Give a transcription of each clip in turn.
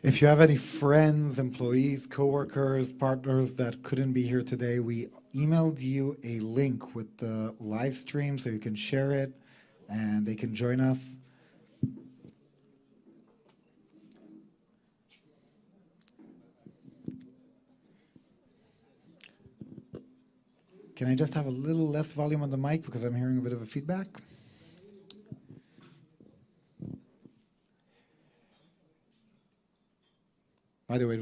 If you have any friends, employees, coworkers, partners that couldn't be here today, we emailed you a link with the live stream so you can share it and they can join us. Can I just have a little less volume on the mic because I'm hearing a bit of a feedback? By the way,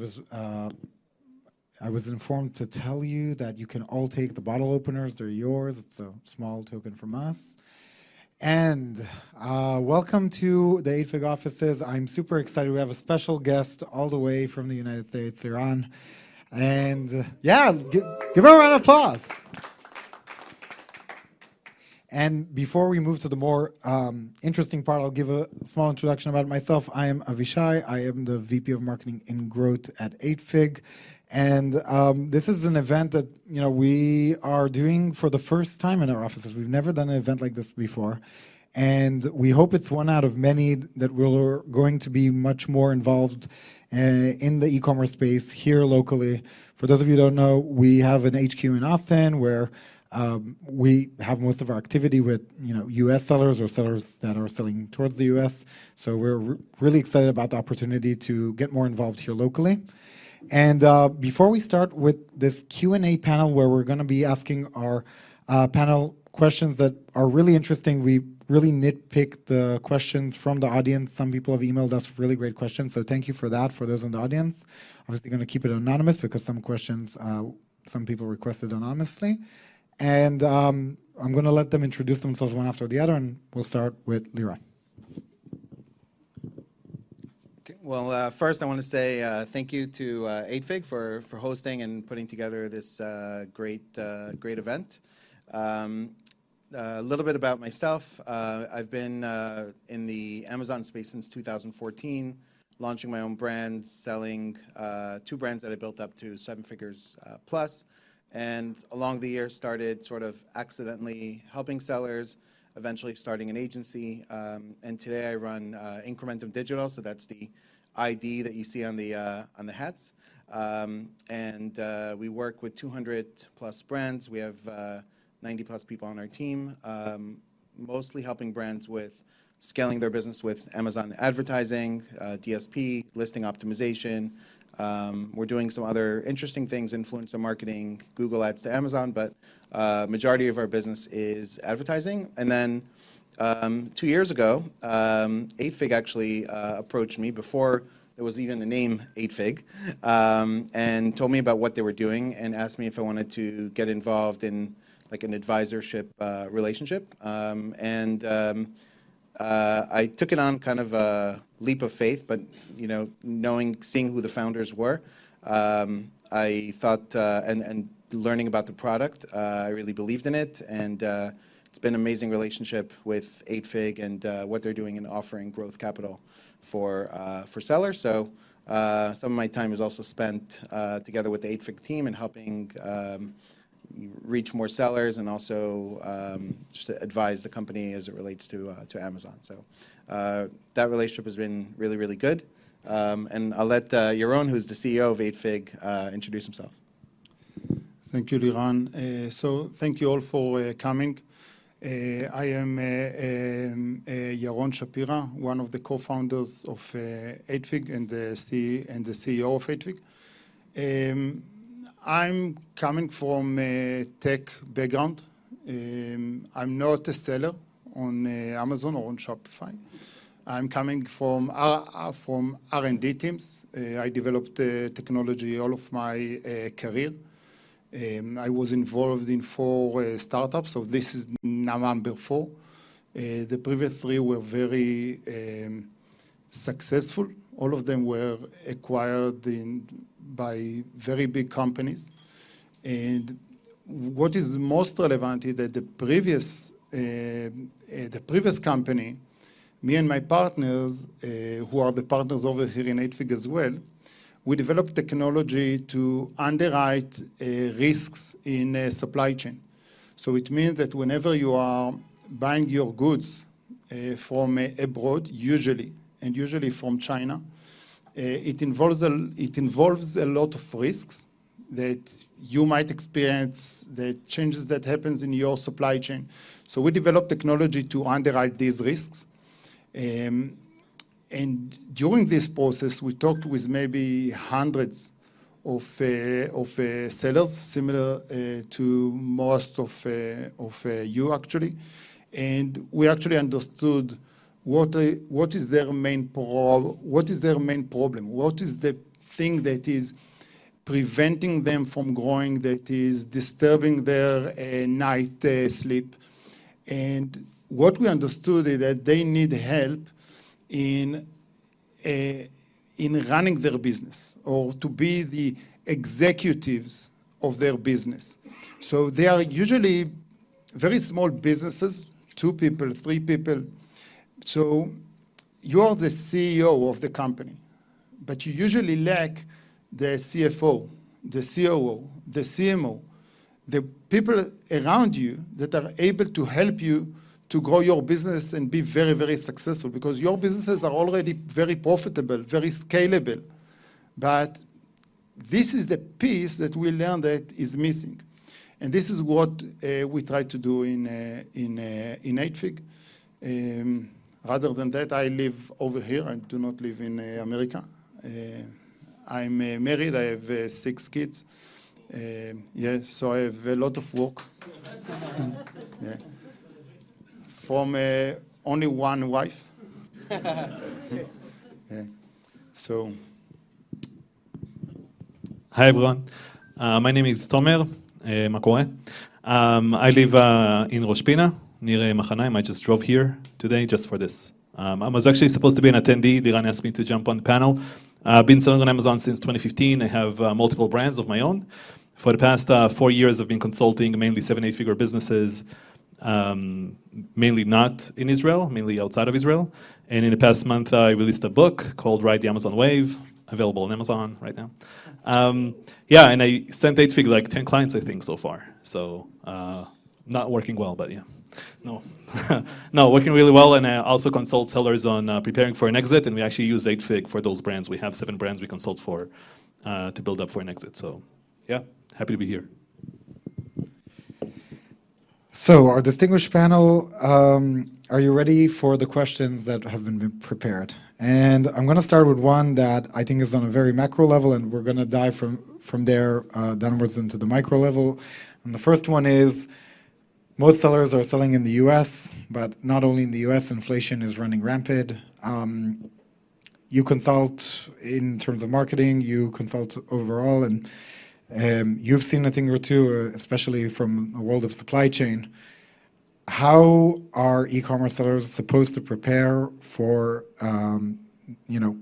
I was informed to tell you that you can all take the bottle openers. They're yours. It's a small token from us. And welcome to the 8fig offices. I'm super excited. We have a special guest all the way from the United States, Iran. And yeah, give her a round of applause. And before we move to the more interesting part, I'll give a small introduction about myself. I am Avishai. I am the VP of Marketing and Growth at 8fig. And this is an event that we are doing for the first time in our offices. We've never done an event like this before. And we hope it's one out of many that we're going to be much more involved in the e-commerce space here locally. For those of you who don't know, we have an HQ in Austin where we have most of our activity with U.S. sellers or sellers that are selling towards the U.S. So we're really excited about the opportunity to get more involved here locally. And before we start with this Q&A panel where we're going to be asking our panel questions that are really interesting, we really nitpicked the questions from the audience. Some people have emailed us really great questions, so thank you for that, for those in the audience. Obviously going to keep it anonymous because some questions some people requested anonymously. And I'm going to let them introduce themselves one after the other, and we'll start with Liran. Okay. Well, first I want to say thank you to 8fig for hosting and putting together this great event. A little bit about myself. I've been in the Amazon space since 2014, launching my own brand, selling 2 brands that I built up to 7 figures plus. And along the year started sort of accidentally helping sellers, eventually starting an agency. And today I run Incrementum Digital, so that's the ID that you see on the hats. And we work with 200 plus brands. We have 90 plus people on our team, mostly helping brands with scaling their business with Amazon advertising, DSP, listing optimization. We're doing some other interesting things, influencer marketing, Google Ads to Amazon, but majority of our business is advertising. And then 2 years ago, 8fig actually approached me before there was even a name 8fig, and told me about what they were doing and asked me if I wanted to get involved in like an advisorship relationship. I took it on kind of a leap of faith, but seeing who the founders were, I thought, and learning about the product, I really believed in it, and it's been an amazing relationship with 8fig and what they're doing in offering growth capital for sellers. So some of my time is also spent together with the 8fig team and helping reach more sellers and also just to advise the company as it relates to Amazon. So that relationship has been really, really good. And I'll let Yaron, who's the CEO of 8fig, introduce himself. Thank you, Liran. So thank you all for coming. I am Yaron Shapira, one of the co-founders of 8fig and the CEO of 8fig. I'm coming from a tech background. I'm not a seller on Amazon or on Shopify. I'm coming from R&D teams. I developed technology all of my career. I was involved in 4 startups, so this is now number 4. The previous 3 were very successful. All of them were acquired by very big companies. And what is most relevant is that the previous company, me and my partners, who are the partners over here in 8fig as well, we developed technology to underwrite risks in supply chain. So it means that whenever you are buying your goods from abroad, usually from China, it involves a lot of risks that you might experience, the changes that happens in your supply chain. So we developed technology to underwrite these risks. And during this process, we talked with maybe hundreds of sellers, similar to most of you actually. And we actually understood what is their main problem, what is the thing that is preventing them from growing, that is disturbing their night sleep. And what we understood is that they need help in running their business, or to be the executives of their business. So they are usually very small businesses, 2 people, 3 people. So you are the CEO of the company, but you usually lack the CFO, the COO, the CMO, the people around you that are able to help you to grow your business and be very, very successful, because your businesses are already very profitable, very scalable. But this is the piece that we learned that is missing. And this is what we try to do in 8fig. Rather than that, I live over here. I do not live in America. I'm married. I have 6 kids. Yeah, so I have a lot of work. Yeah. From only one wife. Yeah. So. Hi everyone. My name is Tomer. מה קורה? I live in Rosh Pina, near Machanaim. I just drove here today just for this. I was actually supposed to be an attendee. Liran asked me to jump on the panel. I've been selling on Amazon since 2015. I have multiple brands of my own. For the past 4 years, I've been consulting mainly 7-8-figure businesses, mainly not in Israel, mainly outside of Israel. And in the past month, I released a book called Ride the Amazon Wave, available on Amazon right now. Yeah, and I sent 8fig like 10 clients, I think, so far. So not working well, but yeah. No, no, working really well. And I also consult sellers on preparing for an exit. And we actually use 8fig for those brands. We have 7 brands we consult for to build up for an exit. So yeah, happy to be here. So our distinguished panel, are you ready for the questions that have been prepared? And I'm going to start with one that I think is on a very macro level, and we're going to dive from there downwards into the micro level. And the first one is, most sellers are selling in the US, but not only in the US, inflation is running rampant. You consult in terms of marketing, you consult overall, and you've seen a thing or two, especially from the world of supply chain. How are e-commerce sellers supposed to prepare for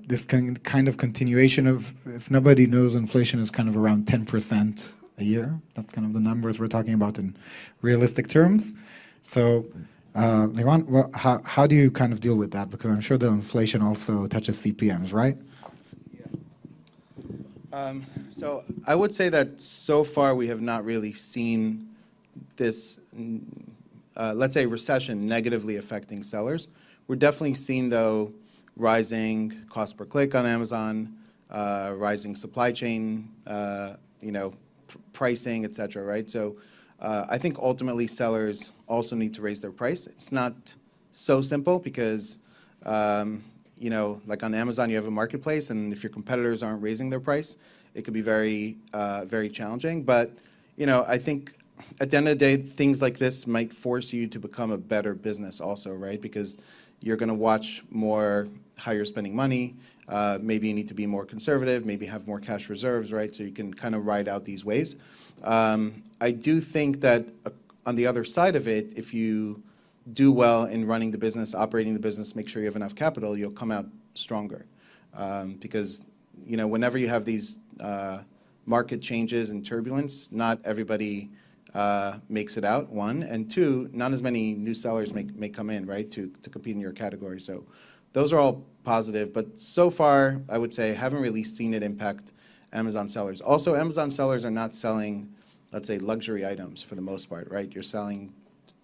this kind of continuation of, if nobody knows, inflation is kind of around 10% a year. That's kind of the numbers we're talking about in realistic terms. So, Liran, well, how do you kind of deal with that? Because I'm sure the inflation also touches CPMs, right? So I would say that so far we have not really seen this, let's say, recession negatively affecting sellers. We're definitely seeing, though, rising cost per click on Amazon, rising supply chain, pricing, et cetera, right? So I think ultimately sellers also need to raise their price. It's not so simple because, like on Amazon, you have a marketplace, and if your competitors aren't raising their price, it could be very, very challenging. But, I think at the end of the day, things like this might force you to become a better business also, right? Because you're going to watch more how you're spending money. Maybe you need to be more conservative, maybe have more cash reserves, right? So you can kind of ride out these waves. I do think that on the other side of it, if you do well in running the business, operating the business, make sure you have enough capital, you'll come out stronger. Because, whenever you have these market changes and turbulence, not everybody makes it out, 1. And 2, not as many new sellers may come in, right, to compete in your category. So those are all positive. But so far, I would say, haven't really seen it impact Amazon sellers. Also, Amazon sellers are not selling, let's say, luxury items for the most part, right? You're selling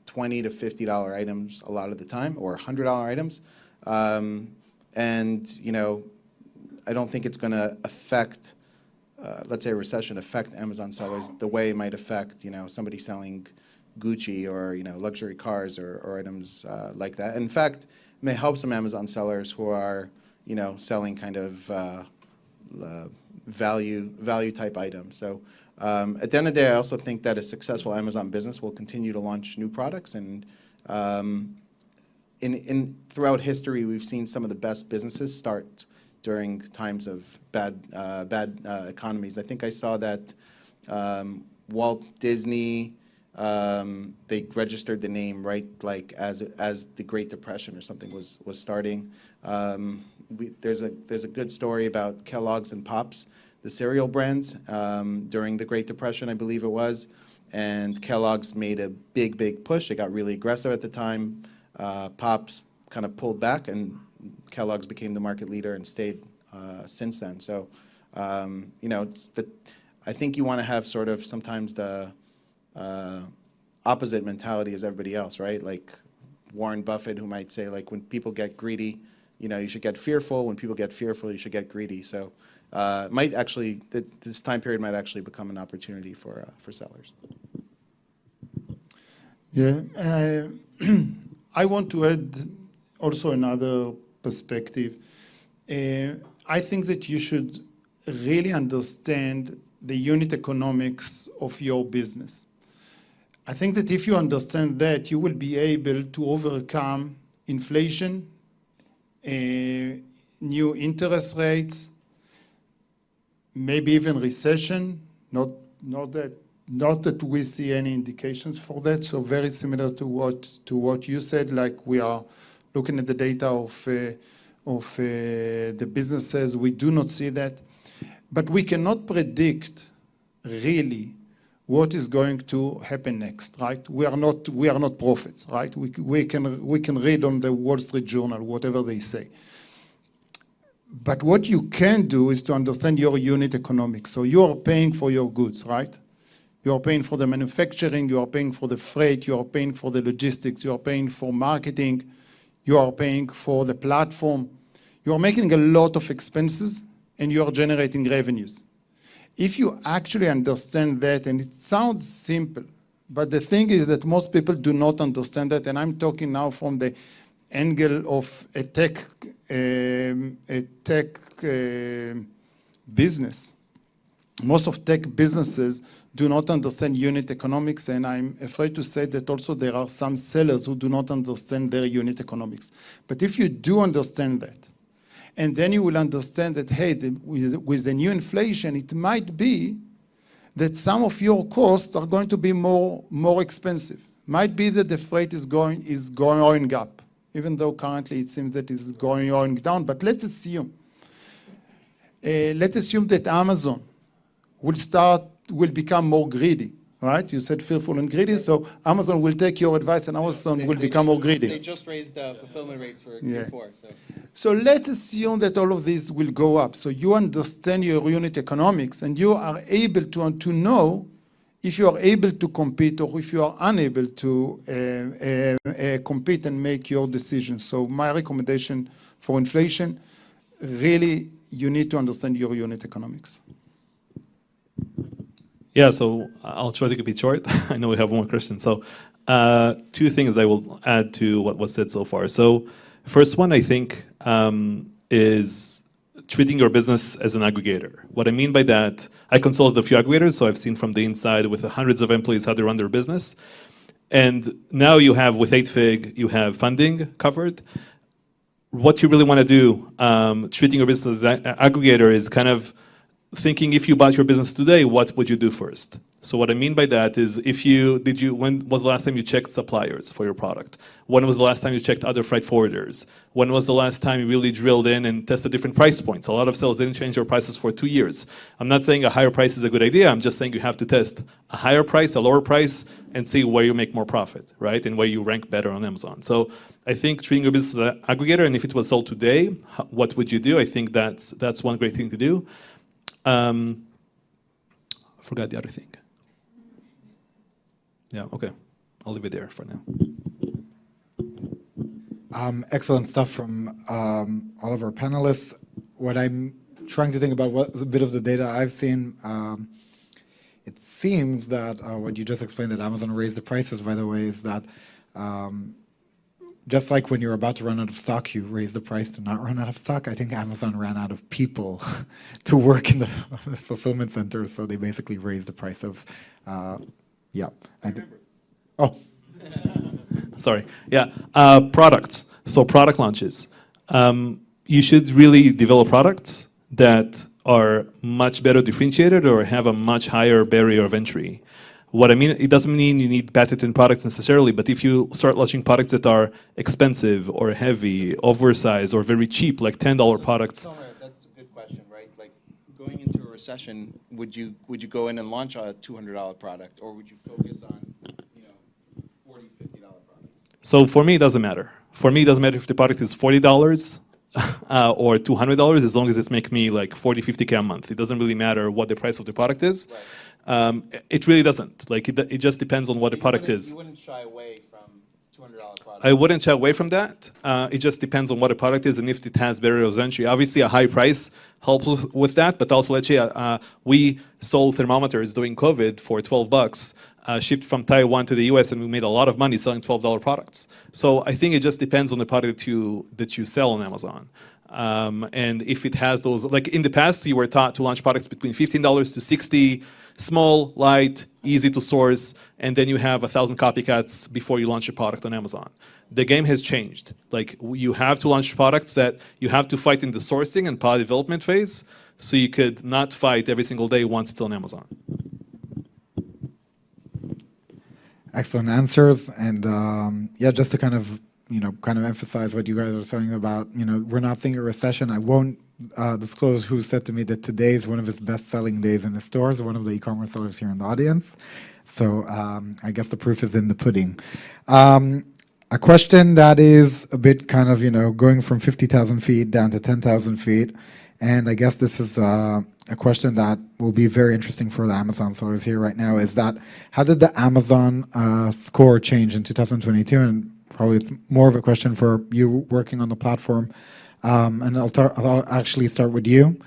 $20 to $50 items a lot of the time, or $100 items. And, I don't think it's going to affect, let's say, a recession affect Amazon sellers the way it might affect, somebody selling Gucci or luxury cars or items like that. In fact, it may help some Amazon sellers who are selling kind of value type items. So at the end of the day, I also think that a successful Amazon business will continue to launch new products. And throughout history, we've seen some of the best businesses start during times of bad economies. I think I saw that Walt Disney, they registered the name right, like as the Great Depression or something was starting. There's a good story about Kellogg's and Pops, the cereal brands, during the Great Depression, I believe it was, and Kellogg's made a big push. It got really aggressive at the time. Pops kind of pulled back, and Kellogg's became the market leader and stayed since then. So, I think you want to have sort of sometimes the opposite mentality as everybody else, right? Like Warren Buffett, who might say, like, when people get greedy, you should get fearful. When people get fearful, you should get greedy. So, might actually this time period might actually become an opportunity for sellers. Yeah, I want to add also another perspective. I think that you should really understand the unit economics of your business. I think that if you understand that, you will be able to overcome inflation, new interest rates, maybe even recession. Not that we see any indications for that. So very similar to what you said. Like, we are looking at the data of the businesses. We do not see that, but we cannot predict really what is going to happen next, right? We are not prophets, right? We can read on the Wall Street Journal whatever they say. But what you can do is to understand your unit economics. So you are paying for your goods, right? You are paying for the manufacturing, you are paying for the freight, you are paying for the logistics, you are paying for marketing, you are paying for the platform. You are making a lot of expenses and you are generating revenues. If you actually understand that, and it sounds simple, but the thing is that most people do not understand that, and I'm talking now from the angle of a tech business. Most of tech businesses do not understand unit economics, and I'm afraid to say that also there are some sellers who do not understand their unit economics. But if you do understand that, and then you will understand that, hey, with the new inflation, it might be that some of your costs are going to be more expensive. Might be that the freight is going up, even though currently it seems that it's going down. But let's assume that Amazon will become more greedy, right? You said fearful and greedy, so Amazon will take your advice and Amazon will become more greedy. They just raised fulfillment rates for Yeah. Q4. So let's assume that all of these will go up. So you understand your unit economics and you are able to know if you are able to compete or if you are unable to compete and make your decisions. So my recommendation for inflation, really, you need to understand your unit economics. Yeah, so I'll try to keep it short. I know we have one question. So two things I will add to what was said so far. So first one, I think, is treating your business as an aggregator. What I mean by that, I consult a few aggregators, so I've seen from the inside with hundreds of employees how they run their business. And now you have, with 8Fig, you have funding covered. What you really want to do, treating your business as an aggregator, is kind of thinking, if you bought your business today, what would you do first? So what I mean by that is, when was the last time you checked suppliers for your product? When was the last time you checked other freight forwarders? When was the last time you really drilled in and tested different price points? A lot of sellers didn't change their prices for 2 years. I'm not saying a higher price is a good idea. I'm just saying you have to test a higher price, a lower price, and see where you make more profit, right? And where you rank better on Amazon. So I think treating your business as an aggregator, and if it was sold today, what would you do? I think that's one great thing to do. I forgot the other thing. Yeah, okay. I'll leave it there for now. Excellent stuff from all of our panelists. What I'm trying to think about what a bit of the data I've seen. It seems that what you just explained, that Amazon raised the prices, by the way, is that just like when you're about to run out of stock, you raise the price to not run out of stock. I think Amazon ran out of people to work in the fulfillment center, so they basically raised the price of, yeah. Oh. Sorry. Yeah. Products. So product launches. You should really develop products that are much better differentiated or have a much higher barrier of entry. What I mean, it doesn't mean you need patented products necessarily, but if you start launching products that are expensive or heavy, oversized, or very cheap, like $10 products. Tomer, that's a good question, right? Like going into a recession, would you go in and launch a $200 product, or would you focus on, you know, $40, $50 products? So for me, it doesn't matter. For me, it doesn't matter if the product is $40 or $200, as long as it's making me like 40, 50K a month. It doesn't really matter what the price of the product is. Right. It really doesn't. Like it just depends on what the product is. You wouldn't shy away from $200 products? I wouldn't shy away from that. It just depends on what the product is and if it has barriers of entry. Obviously, a high price helps with that, but also let's say we sold thermometers during COVID for $12, shipped from Taiwan to the US, and we made a lot of money selling $12 products. So I think it just depends on the product that you sell on Amazon. And if it has those, like in the past, you were taught to launch products between $15 to $60, small, light, easy to source, and then you have 1,000 copycats before you launch a product on Amazon. The game has changed. Like you have to launch products that you have to fight in the sourcing and product development phase, so you could not fight every single day once it's on Amazon. Excellent answers, and yeah, just to kind of emphasize what you guys are saying about, we're not seeing a recession. I won't disclose who said to me that today is one of his best-selling days in the stores, one of the e-commerce sellers here in the audience. So I guess the proof is in the pudding. A question that is a bit kind of, going from 50,000 feet down to 10,000 feet, and I guess this is a question that will be very interesting for the Amazon sellers here right now, is that how did the Amazon score change in 2022? And probably it's more of a question for you working on the platform. And I'll actually start with you.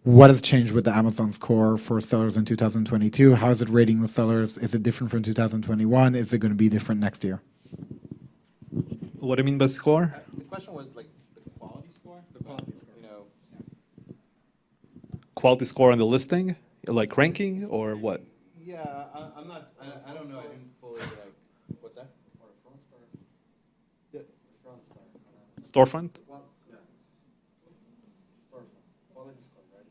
What has changed with the Amazon score for sellers in 2022? How is it rating the sellers? Is it different from 2021? Is it going to be different next year? What do you mean by score? The question was like the quality score? The quality score. Quality score on the listing? Like ranking or what? Yeah, I'm not, I don't know, I didn't fully, what's that? Or a front star? The front star. Storefront? Well, yeah. Storefront. Quality score, right?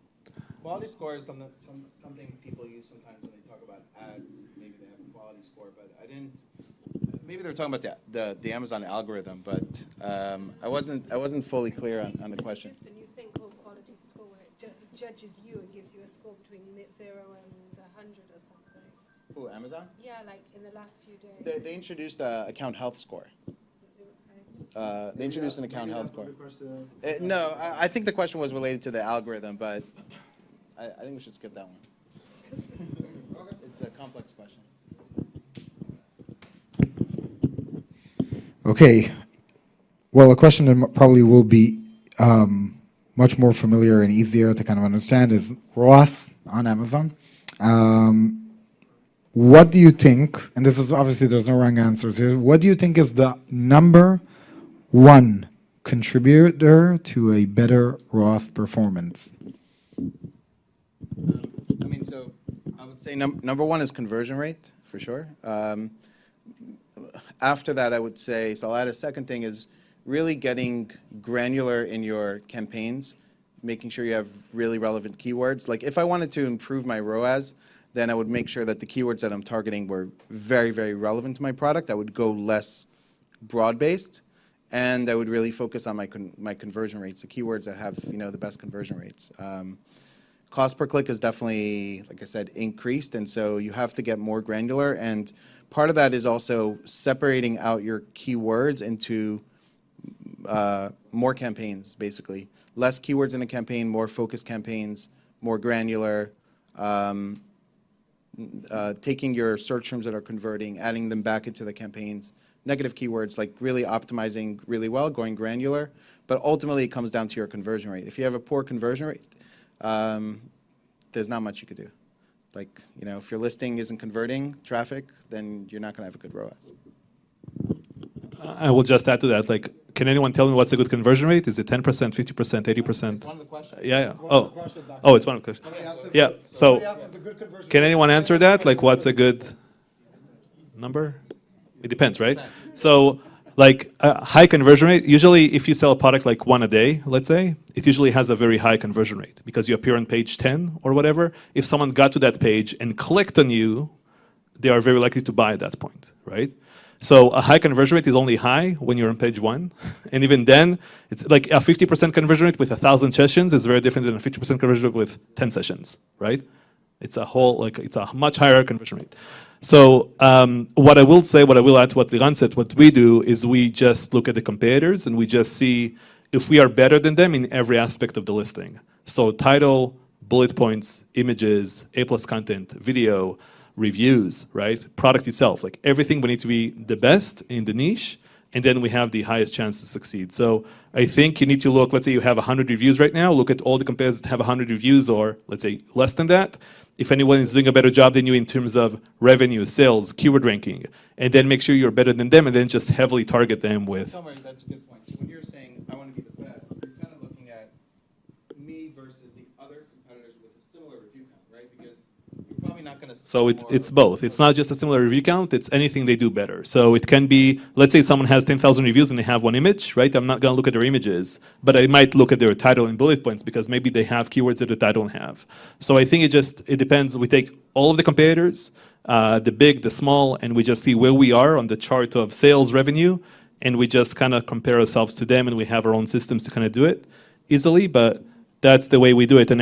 Quality score is something people use sometimes when they talk about ads. Maybe they have a quality score, but I didn't. Maybe they're talking about the Amazon algorithm, but I wasn't fully clear on the question. Just a new thing called quality score, where it judges you and gives you a score between 0 and 100 or something. Who, Amazon? Yeah, like in the last few days. They introduced an account health score. They introduced an account health score. No, I think the question was related to the algorithm, but I think we should skip that one. It's a complex question. Okay. Well, a question that probably will be much more familiar and easier to kind of understand is Roth on Amazon. What do you think, and this is obviously there's no wrong answers here, what do you think is the number one contributor to a better Roth performance? I mean, so I would say number one is conversion rate, for sure. After that, I would say, so I'll add a second thing is really getting granular in your campaigns, making sure you have really relevant keywords. Like if I wanted to improve my ROAS, then I would make sure that the keywords that I'm targeting were very, very relevant to my product. I would go less broad-based, and I would really focus on my conversion rates, the keywords that have the best conversion rates. Cost per click is definitely, like I said, increased, and so you have to get more granular. And part of that is also separating out your keywords into more campaigns, basically. Less keywords in a campaign, more focused campaigns, more granular. Taking your search terms that are converting, adding them back into the campaigns, negative keywords, like really optimizing really well, going granular. But ultimately, it comes down to your conversion rate. If you have a poor conversion rate, there's not much you could do. Like, you know, if your listing isn't converting traffic, then you're not going to have a good ROAS. I will just add to that. Like, can anyone tell me what's a good conversion rate? Is it 10%, 50%, 80%? It's one of the questions. Yeah. Oh, it's one of the questions. Yeah. So, can anyone answer that? Like, what's a good number? It depends, right? So, like a high conversion rate, usually if you sell a product like one a day, let's say, it usually has a very high conversion rate because you appear on page 10 or whatever. If someone got to that page and clicked on you, they are very likely to buy at that point, right? So a high conversion rate is only high when you're on page 1. And even then, it's like a 50% conversion rate with 1,000 sessions is very different than a 50% conversion rate with 10 sessions, right? It's a much higher conversion rate. So what I will say, what I will add to what Liran said, what we do is we just look at the competitors and we just see if we are better than them in every aspect of the listing. So title, bullet points, images, A+ content, video, reviews, right? Product itself, like everything we need to be the best in the niche, and then we have the highest chance to succeed. So I think you need to look, let's say you have 100 reviews right now, look at all the competitors that have 100 reviews or let's say less than that. If anyone is doing a better job than you in terms of revenue, sales, keyword ranking, and then make sure you're better than them and then just heavily target them with. Somewhere, that's a good point. So when you're saying, I want to be the best, you're kind of looking at me versus the other competitors with a similar review count, right? Because you're probably not going to. So it's both. It's not just a similar review count, it's anything they do better. So it can be, let's say someone has 10,000 reviews and they have one image, right? I'm not going to look at their images, but I might look at their title and bullet points because maybe they have keywords that the title don't have. So I think it depends. We take all of the competitors, the big, the small, and we just see where we are on the chart of sales revenue, and we just kind of compare ourselves to them, and we have our own systems to kind of do it easily, but that's the way we do it. And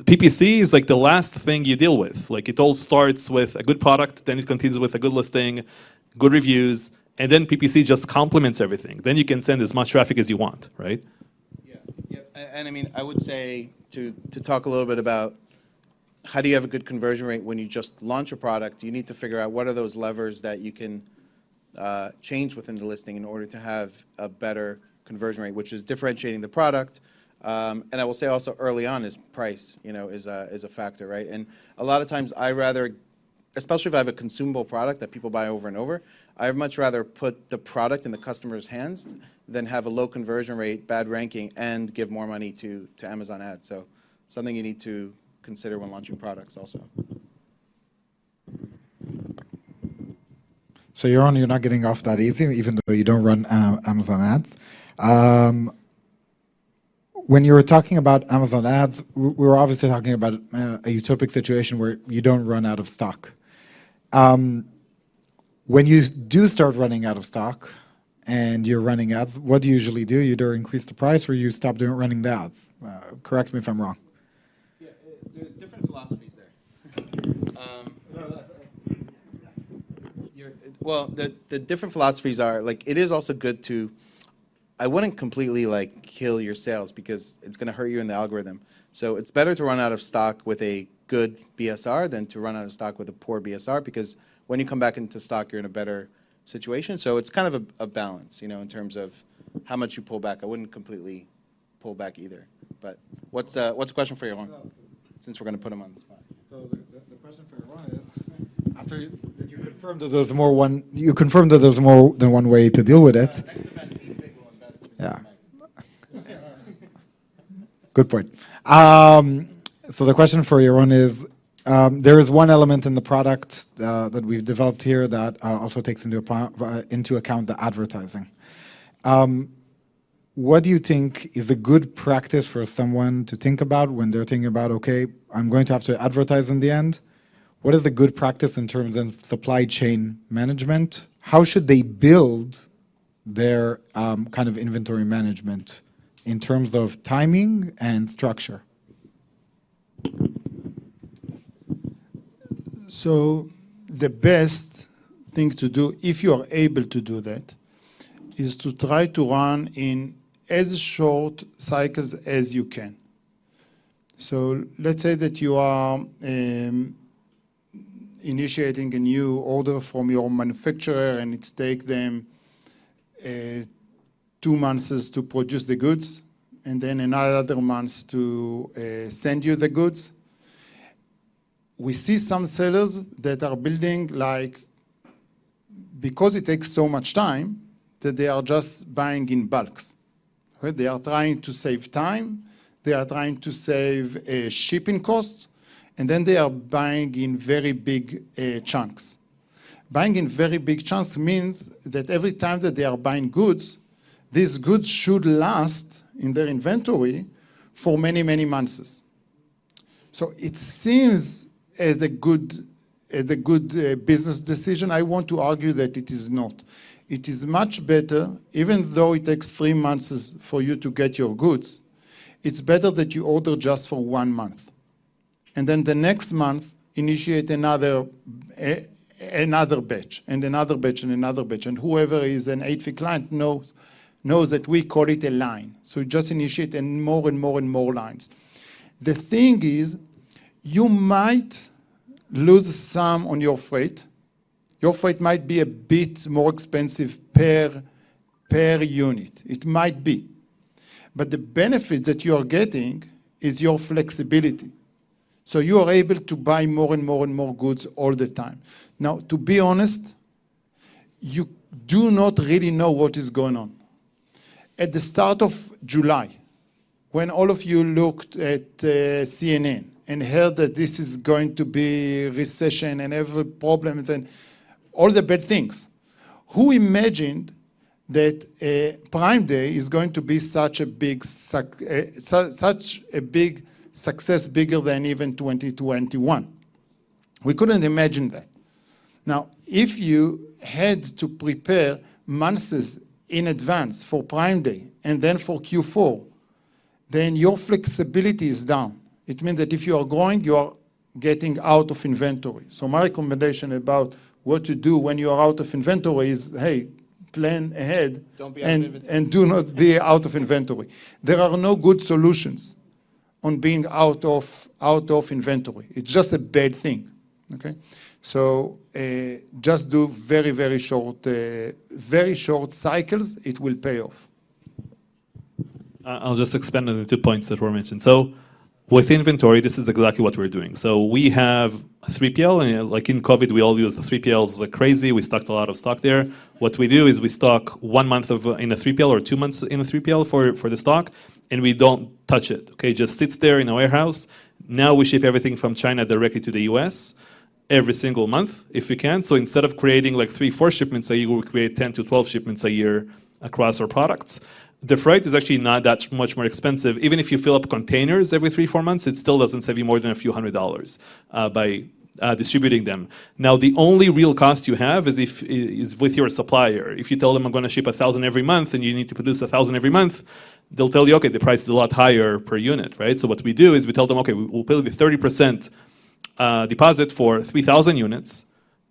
PPC is like the last thing you deal with. Like it all starts with a good product, then it continues with a good listing, good reviews, and then PPC just complements everything. Then you can send as much traffic as you want, right? Yeah. And I mean, I would say to talk a little bit about how do you have a good conversion rate when you just launch a product, you need to figure out what are those levers that you can change within the listing in order to have a better conversion rate, which is differentiating the product. And I will say also early on is price, you know, is a factor, right? And a lot of times I rather, especially if I have a consumable product that people buy over and over, I'd much rather put the product in the customer's hands than have a low conversion rate, bad ranking, and give more money to Amazon ads. So something you need to consider when launching products also. So you're not getting off that easy, even though you don't run Amazon ads. When you were talking about Amazon ads, we were obviously talking about a utopic situation where you don't run out of stock. When you do start running out of stock and you're running ads, what do you usually do? You either increase the price or you stop running the ads. Correct me if I'm wrong. Yeah, there's different philosophies there. Well, the different philosophies are, like, it is also good to, I wouldn't completely like kill your sales because it's going to hurt you in the algorithm. So it's better to run out of stock with a good BSR than to run out of stock with a poor BSR, because when you come back into stock, you're in a better situation. So it's kind of a balance, you know, in terms of how much you pull back. I wouldn't completely pull back either. But what's the question for Yaron? Since we're going to put him on the spot. So the question for Yaron is, after you confirmed that there's more than one way to deal with it. Next event, EFIG will invest in Yeah. Good point. So the question for Yaron is, there is one element in the product that we've developed here that also takes into account the advertising. What do you think is a good practice for someone to think about when they're thinking about, okay, I'm going to have to advertise in the end? What is the good practice in terms of supply chain management? How should they build their kind of inventory management in terms of timing and structure? So the best thing to do, if you are able to do that, is to try to run in as short cycles as you can. So let's say that you are initiating a new order from your manufacturer and it's take them 2 months to produce the goods, and then another month to send you the goods. We see some sellers that are building because it takes so much time that they are just buying in bulks. Right? They are trying to save time, they are trying to save shipping costs, and then they are buying in very big chunks. Buying in very big chunks means that every time that they are buying goods, these goods should last in their inventory for many, many months. So it seems as a good business decision. I want to argue that it is not. It is much better, even though it takes 3 months for you to get your goods, it's better that you order just for 1 month. And then the next month, initiate another batch, and another batch, and another batch. And whoever is an 8-fig client knows that we call it a line. So you just initiate and more and more and more lines. The thing is, you might lose some on your freight. Your freight might be a bit more expensive per unit. It might be. But the benefit that you are getting is your flexibility. So you are able to buy more and more and more goods all the time. Now, to be honest, you do not really know what is going on. At the start of July, when all of you looked at CNN and heard that this is going to be recession and every problem and all the bad things, who imagined that Prime Day is going to be such a big success, bigger than even 2021? We couldn't imagine that. Now, if you had to prepare months in advance for Prime Day and then for Q4, then your flexibility is down. It means that if you are growing, you are getting out of inventory. So my recommendation about what to do when you are out of inventory is, hey, plan ahead and do not be out of inventory. There are no good solutions on being out of inventory. It's just a bad thing. Okay, so just do very short cycles. It will pay off. I'll just expand on the 2 points that were mentioned. So with inventory, this is exactly what we're doing. So we have a 3PL, and like in COVID, we all use the 3PLs like crazy. We stocked a lot of stock there. What we do is we stock 1 month in a 3PL or 2 months in a 3PL for the stock, and we don't touch it. Okay, it just sits there in a warehouse. Now we ship everything from China directly to the US every single month if we can. So instead of creating like 3-4 shipments a year, we create 10 to 12 shipments a year across our products. The freight is actually not that much more expensive. Even if you fill up containers every 3-4 months, it still doesn't save you more than a few $100s by distributing them. Now, the only real cost you have is with your supplier. If you tell them I'm going to ship 1,000 every month and you need to produce 1,000 every month, they'll tell you, okay, the price is a lot higher per unit, right? So what we do is we tell them, okay, we'll pay the 30% deposit for 3,000 units,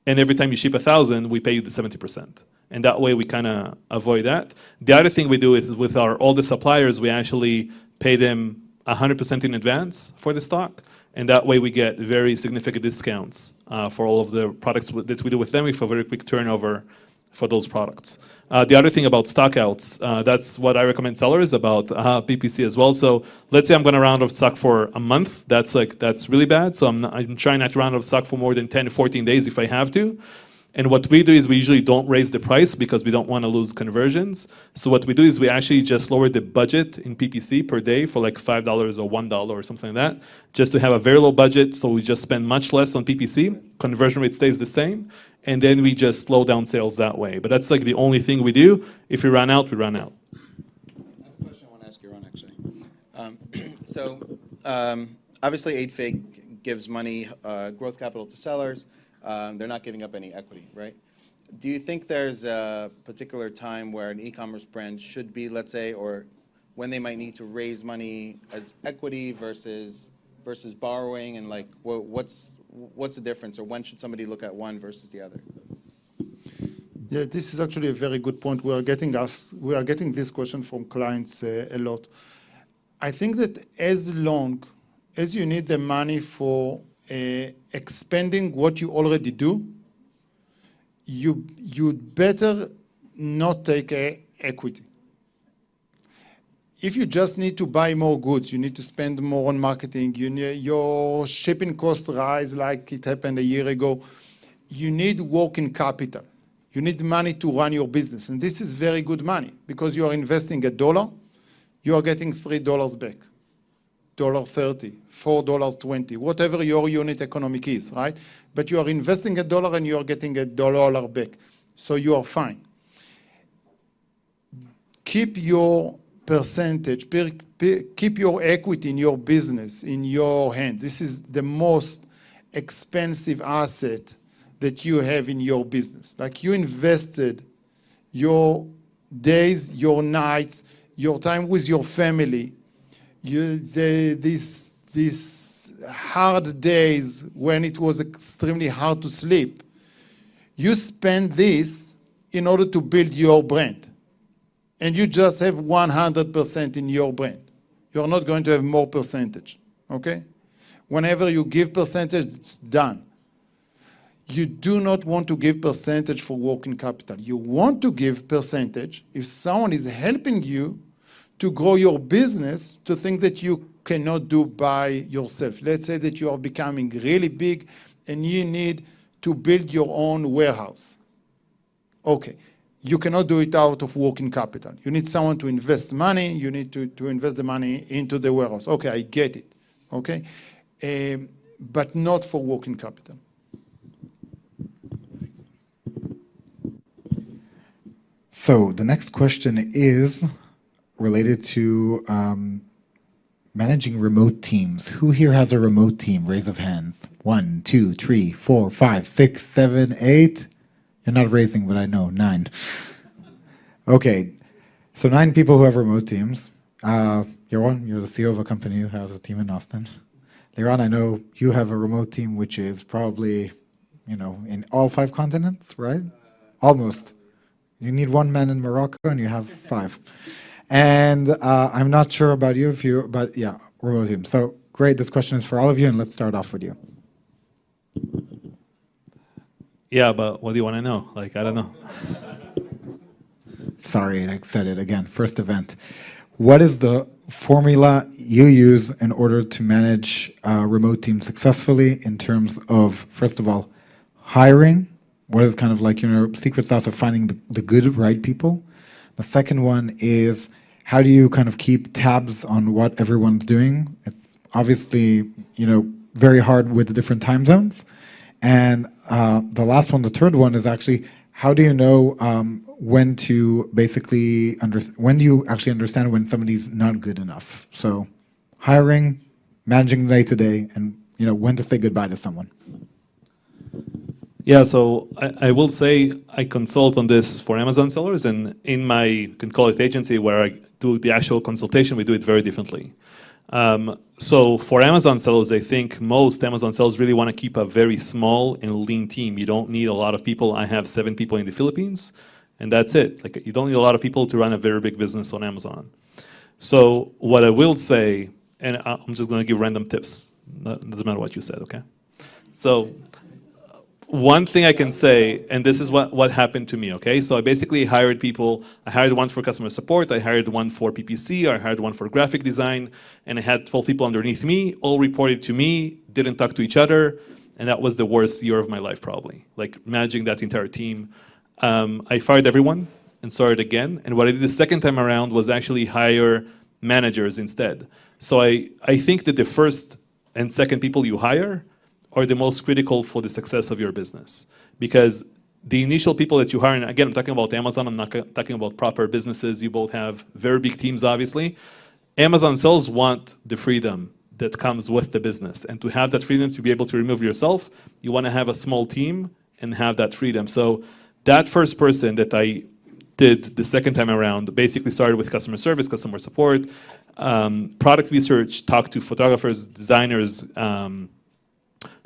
and every time you ship 1,000, we pay you the 70%. And that way we kind of avoid that. The other thing we do is with all the suppliers, we actually pay them 100% in advance for the stock. And that way we get very significant discounts for all of the products that we do with them. We have a very quick turnover for those products. The other thing about stockouts, that's what I recommend sellers about PPC as well. So let's say I'm going to run out of stock for a month. That's really bad. So I'm trying not to run out of stock for more than 10 to 14 days if I have to. And what we do is we usually don't raise the price because we don't want to lose conversions. So what we do is we actually just lower the budget in PPC per day for like $5 or $1 or something like that, just to have a very low budget. So we just spend much less on PPC. Conversion rate stays the same. And then we just slow down sales that way. But that's like the only thing we do. If we run out, we run out. I have a question I want to ask you, Ron, actually. Obviously 8Fig gives money, growth capital to sellers. They're not giving up any equity, right? Do you think there's a particular time where an e-commerce brand should be, let's say, or when they might need to raise money as equity versus borrowing, and like what's the difference, or when should somebody look at one versus the other? Yeah, this is actually a very good point. We are getting this question from clients a lot. I think that as long as you need the money for expanding what you already do, you'd better not take equity. If you just need to buy more goods, you need to spend more on marketing, your shipping costs rise like it happened a year ago, you need working capital. You need money to run your business. And this is very good money because you are investing $1, you are getting $3 back, $1.30, $4.20, whatever your unit economic is, right? But you are investing $1 and you are getting $1 back. So you are fine. Keep your percentage, keep your equity in your business in your hands. This is the most expensive asset that you have in your business. Like you invested your days, your nights, your time with your family, these hard days when it was extremely hard to sleep. You spend this in order to build your brand. And you just have 100% in your brand. You're not going to have more percentage, okay? Whenever you give percentage, it's done. You do not want to give percentage for working capital. You want to give percentage if someone is helping you to grow your business to things that you cannot do by yourself. Let's say that you are becoming really big and you need to build your own warehouse. Okay. You cannot do it out of working capital. You need someone to invest money. You need to invest the money into the warehouse. Okay, I get it. Okay, but not for working capital. So the next question is related to managing remote teams. Who here has a remote team? Raise of hands. 1, 2, 3, 4, 5, 6, 7, 8. You're not raising, but I know, 9. Okay, so 9 people who have remote teams. Yaron, you're the CEO of a company who has a team in Austin. Liran, I know you have a remote team, which is probably, in all 5 continents, right? Almost. You need 1 man in Morocco, and you have 5. And I'm not sure about you, but yeah, remote team. So great, this question is for all of you, and let's start off with you. Yeah, but what do you want to know? I don't know. Sorry, I said it again. First event. What is the formula you use in order to manage remote teams successfully in terms of, first of all, hiring? What is kind of like secret sauce of finding the good, right people? The second one is, how do you kind of keep tabs on what everyone's doing? It's obviously, very hard with the different time zones. And the last one, the third one, is actually, how do you know when to basically when do you actually understand when somebody's not good enough? So hiring, managing day to day, and when to say goodbye to someone. Yeah, so I will say I consult on this for Amazon sellers, and in my, you can call it agency, where I do the actual consultation, we do it very differently. So for Amazon sellers, I think most Amazon sellers really want to keep a very small and lean team. You don't need a lot of people. I have 7 people in the Philippines, and that's it. You don't need a lot of people to run a very big business on Amazon. So what I will say, and I'm just going to give random tips. Doesn't matter what you said, okay? So one thing I can say, and this is what happened to me, okay? So I basically hired people. I hired one for customer support, I hired one for PPC, I hired one for graphic design, and I had 12 people underneath me, all reported to me, didn't talk to each other, and that was the worst year of my life probably, managing that entire team. I fired everyone and started again, and what I did the second time around was actually hire managers instead. So I think that the first and second people you hire are the most critical for the success of your business. Because the initial people that you hire, and again, I'm talking about Amazon, I'm not talking about proper businesses. You both have very big teams, obviously. Amazon sellers want the freedom that comes with the business. And to have that freedom to be able to remove yourself, you want to have a small team and have that freedom. So that first person that I did the second time around basically started with customer service, customer support, product research, talked to photographers, designers,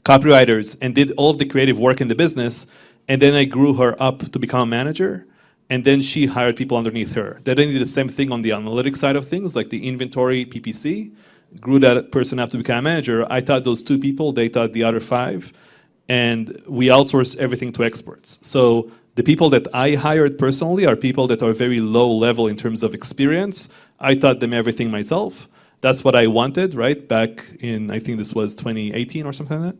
copywriters, and did all of the creative work in the business. And then I grew her up to become a manager. And then she hired people underneath her. Then I did the same thing on the analytics side of things, like the inventory PPC. Grew that person up to become a manager. I taught those 2 people, they taught the other 5. And we outsourced everything to experts. So the people that I hired personally are people that are very low level in terms of experience. I taught them everything myself. That's what I wanted, right? Back in, I think this was 2018 or something like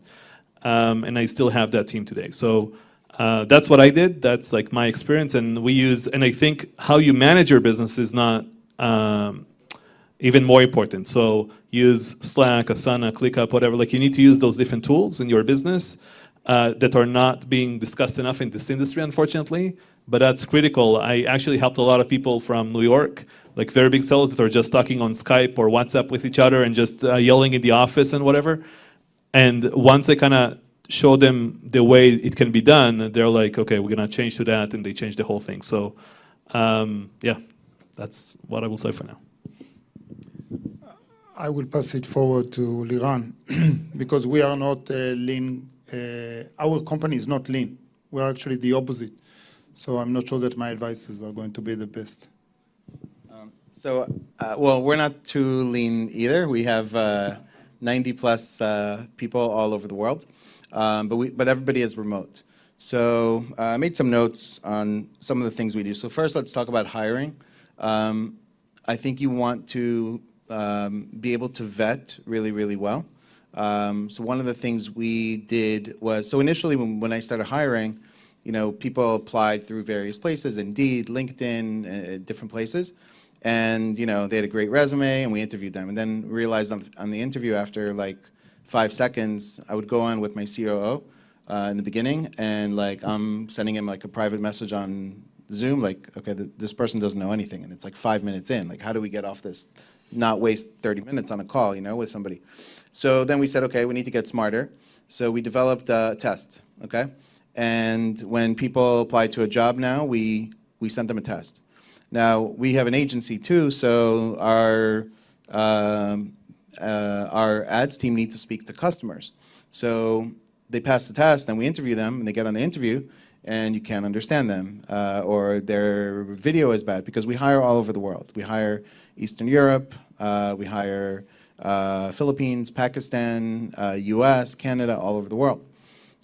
that. And I still have that team today. So that's what I did. That's like my experience. And we use, and I think how you manage your business is not even more important. So use Slack, Asana, ClickUp, whatever. Like you need to use those different tools in your business that are not being discussed enough in this industry, unfortunately. But that's critical. I actually helped a lot of people from New York, like very big sellers that are just talking on Skype or WhatsApp with each other and just yelling in the office and whatever. And once I kind of show them the way it can be done, they're like, okay, we're going to change to that. And they change the whole thing. So yeah, that's what I will say for now. I will pass it forward to Liran because we are not lean. Our company is not lean. We're actually the opposite. So I'm not sure that my advices are going to be the best. Well, we're not too lean either. We have 90 plus people all over the world, but everybody is remote. So I made some notes on some of the things we do. So first, let's talk about hiring. I think you want to be able to vet really, really well. So one of the things we did was, so initially when I started hiring, people applied through various places, Indeed, LinkedIn, different places. And, they had a great resume and we interviewed them. And then realized on the interview after like 5 seconds, I would go on with my COO in the beginning and like I'm sending him like a private message on Zoom, like, okay, this person doesn't know anything. And it's like 5 minutes in, like how do we get off this, not waste 30 minutes on a call, with somebody. So then we said, okay, we need to get smarter. So we developed a test, okay? And when people apply to a job now, we sent them a test. Now, we have an agency too, so our ads team need to speak to customers. So they pass the test, and we interview them, and they get on the interview, and you can't understand them, or their video is bad, because we hire all over the world. We hire Eastern Europe, we hire Philippines, Pakistan, US, Canada, all over the world.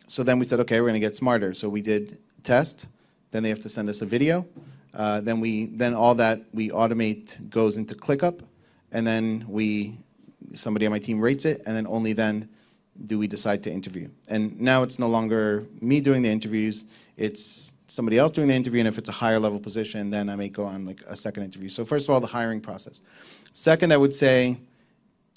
So then we said, okay, we're going to get smarter. So we did test, then they have to send us a video. Then all that we automate goes into ClickUp, and then somebody on my team rates it, and then only then do we decide to interview. And now it's no longer me doing the interviews, it's somebody else doing the interview, and if it's a higher level position, then I may go on like a second interview. So first of all, the hiring process. Second, I would say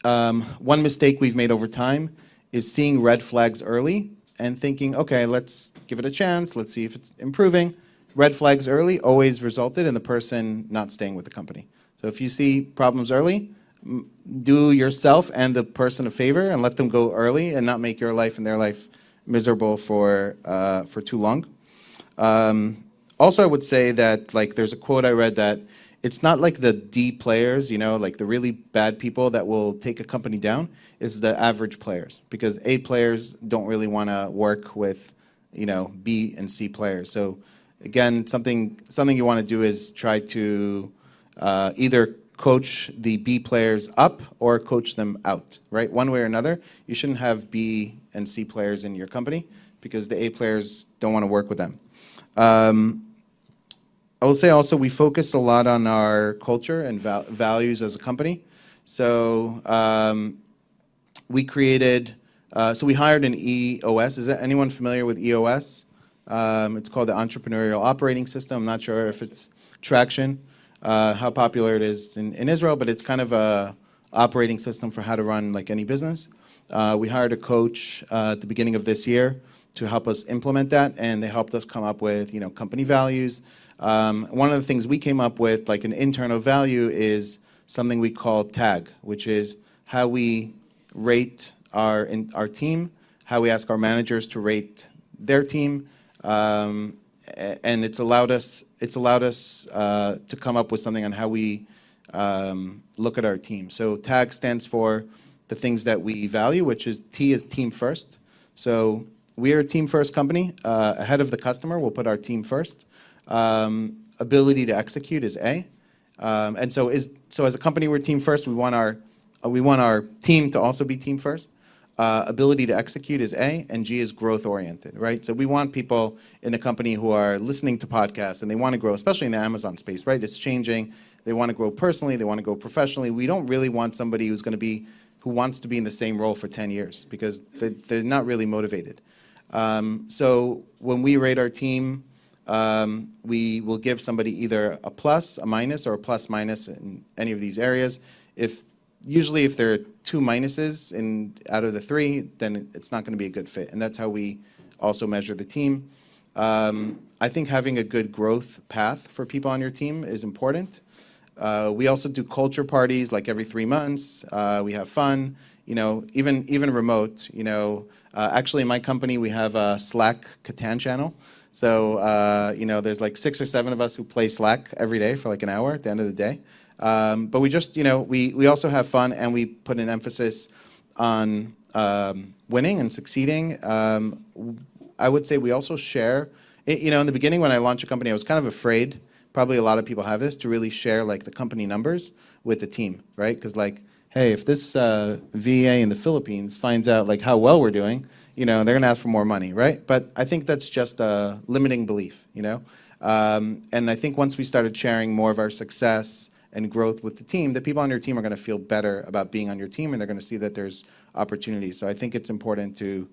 one mistake we've made over time is seeing red flags early and thinking, okay, let's give it a chance, let's see if it's improving. Red flags early always resulted in the person not staying with the company. So if you see problems early, do yourself and the person a favor and let them go early and not make your life and their life miserable for too long. Also, I would say that like there's a quote I read that it's not like the D players, like the really bad people that will take a company down. It's the average players, because A players don't really want to work with, B and C players. So again, something you want to do is try to either coach the B players up or coach them out, right? One way or another. You shouldn't have B and C players in your company because the A players don't want to work with them. I will say also we focus a lot on our culture and values as a company. So we created, so we hired an EOS. Is that anyone familiar with EOS? It's called the Entrepreneurial Operating System. I'm not sure if it's traction, how popular it is in Israel, but it's kind of a operating system for how to run like any business. We hired a coach at the beginning of this year to help us implement that, and they helped us come up with company values. One of the things we came up with, like an internal value, is something we call TAG, which is how we rate our team, how we ask our managers to rate their team, and it's allowed us to come up with something on how we look at our team. So TAG stands for the things that we value, which is T is team first. So we are a team first company. Ahead of the customer, we'll put our team first. Ability to execute is A. And so as a company, we're team first. We want our team to also be team first. ability to execute is A, and G is growth oriented, right? So we want people in a company who are listening to podcasts and they want to grow, especially in the Amazon space, right? It's changing. They want to grow personally. They want to grow professionally. We don't really want somebody who wants to be in the same role for 10 years because they're not really motivated. So when we rate our team, we will give somebody either a plus, a minus, or a plus minus in any of these areas. Usually if there are 2 minuses out of the 3, then it's not going to be a good fit. And that's how we also measure the team. I think having a good growth path for people on your team is important. We also do culture parties like every 3 months. We have fun, even remote. Actually in my company we have a Slack Catan channel. So there's like 6 or 7 of us who play Slack every day for like an hour at the end of the day. But we just, we also have fun and we put an emphasis on winning and succeeding. I would say we also share, in the beginning when I launched a company, I was kind of afraid, probably a lot of people have this, to really share like the company numbers with the team, right? Because like, hey, if this VA in the Philippines finds out like how well we're doing, they're gonna ask for more money, right? But I think that's just a limiting belief, and I think once we started sharing more of our success and growth with the team, the people on your team are going to feel better about being on your team, and they're going to see that there's opportunities. So I think it's important to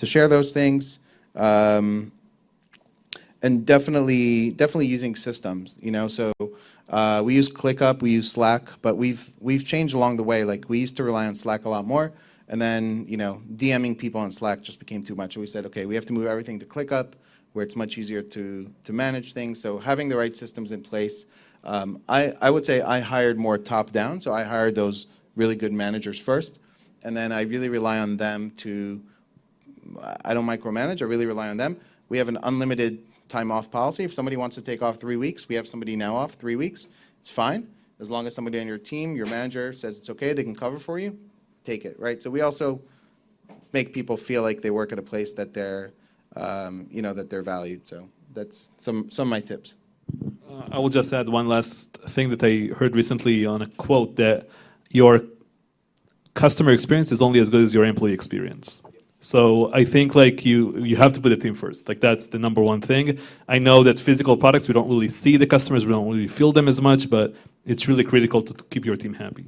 share those things, and definitely using systems. So we use ClickUp, we use Slack, but we've changed along the way. Like we used to rely on Slack a lot more, and then DMing people on Slack just became too much. And we said, okay, we have to move everything to ClickUp, where it's much easier to manage things. So having the right systems in place. I would say I hired more top-down, so I hired those really good managers first, and then I really rely on them I don't micromanage, I really rely on them. We have an unlimited time off policy. If somebody wants to take off 3 weeks, we have somebody now off 3 weeks. It's fine. As long as somebody on your team, your manager says it's okay, they can cover for you, take it, right? So we also make people feel like they work at a place that they're, that they're valued. So that's some of my tips. I will just add one last thing that I heard recently on a quote, that your customer experience is only as good as your employee experience. So I think like you have to put the team first. Like that's the number one thing. I know that physical products, we don't really see the customers, we don't really feel them as much, but it's really critical to keep your team happy.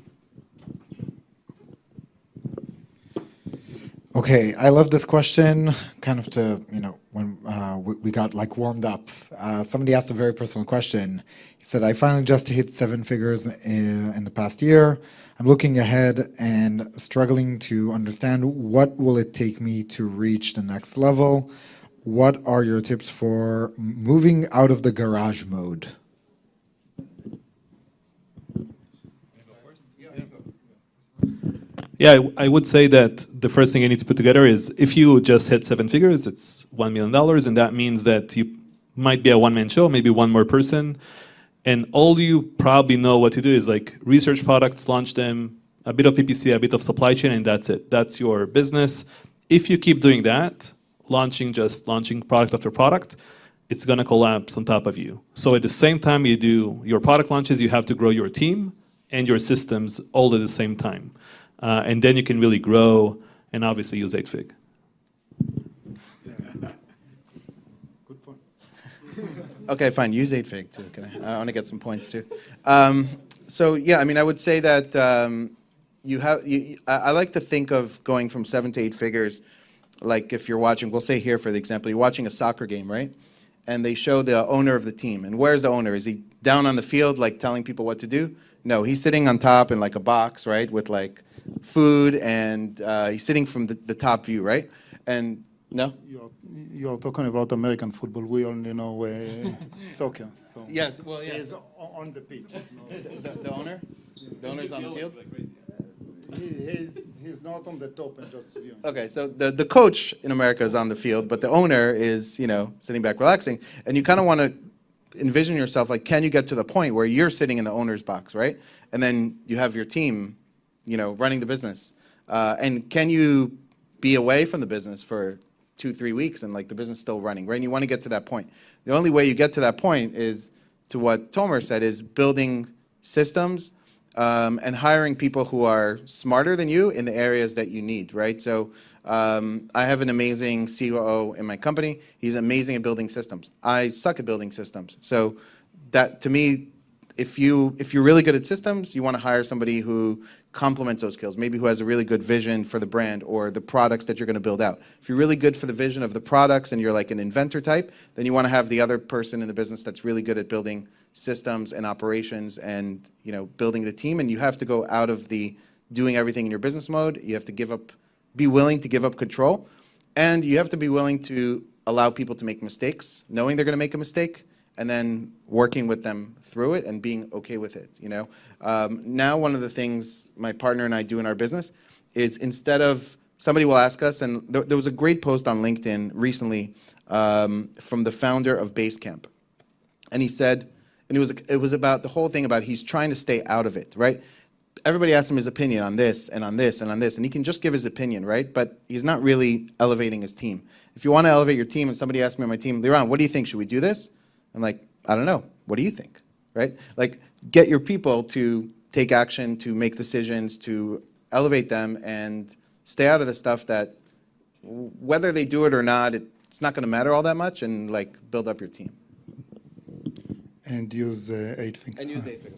Okay, I love this question, kind of to, when we got like warmed up. Somebody asked a very personal question. He said, I finally just hit 7 figures in the past year. I'm looking ahead and struggling to understand what will it take me to reach the next level. What are your tips for moving out of the garage mode? Yeah, I would say that the first thing you need to put together is if you just hit 7 figures, it's $1 million, and that means that you might be a one-man show, maybe one more person, and all you probably know what to do is like research products, launch them, a bit of PPC, a bit of supply chain, and that's it. That's your business. If you keep doing that, launching product after product, it's going to collapse on top of you. So at the same time you do your product launches, you have to grow your team and your systems all at the same time. And then you can really grow and obviously use 8Fig. Good point. Okay, fine. Use 8Fig too. I want to get some points too. So yeah, I mean, I would say that I like to think of going from 7 to 8 figures. Like if you're watching, we'll say here for the example, you're watching a soccer game, right? And they show the owner of the team. And where's the owner? Is he down on the field, like telling people what to do? No, he's sitting on top in like a box, right, with like food, and he's sitting from the top view, right? And no? You're talking about American football. We only know soccer. So Yes, well, yes. He's on the pitch. The owner? The owner's on the field? He's not on the top and just viewing. Okay, so the coach in America is on the field, but the owner is, sitting back relaxing. And you kind of want to envision yourself like, can you get to the point where you're sitting in the owner's box, right? And then you have your team, running the business. And can you be away from the business for 2-3 weeks and like the business still running, right? And you want to get to that point. The only way you get to that point is to what Tomer said, is building systems and hiring people who are smarter than you in the areas that you need, right? So I have an amazing COO in my company. He's amazing at building systems. I suck at building systems. So that, to me, if you're really good at systems, you want to hire somebody who complements those skills, maybe who has a really good vision for the brand or the products that you're going to build out. If you're really good for the vision of the products and you're like an inventor type, then you want to have the other person in the business that's really good at building systems and operations and, you know, building the team. And you have to go out of the doing everything in your business mode. You have to be willing to give up control, and you have to be willing to allow people to make mistakes, knowing they're going to make a mistake, and then working with them through it and being okay with it, you know? Now, one of the things my partner and I do in our business is, instead of, somebody will ask us, and there was a great post on LinkedIn recently from the founder of Basecamp. And he said, and it was about the whole thing about he's trying to stay out of it, right? Everybody asks him his opinion on this and on this and on this, and he can just give his opinion, right? But he's not really elevating his team. If you want to elevate your team, and somebody asks me on my team, Liran, what do you think? Should we do this? I'm like, I don't know. What do you think, right? Like, get your people to take action, to make decisions, to elevate them, and stay out of the stuff that, whether they do it or not, it's not going to matter all that much, and like, build up your team. And use 8fig. And use 8fig.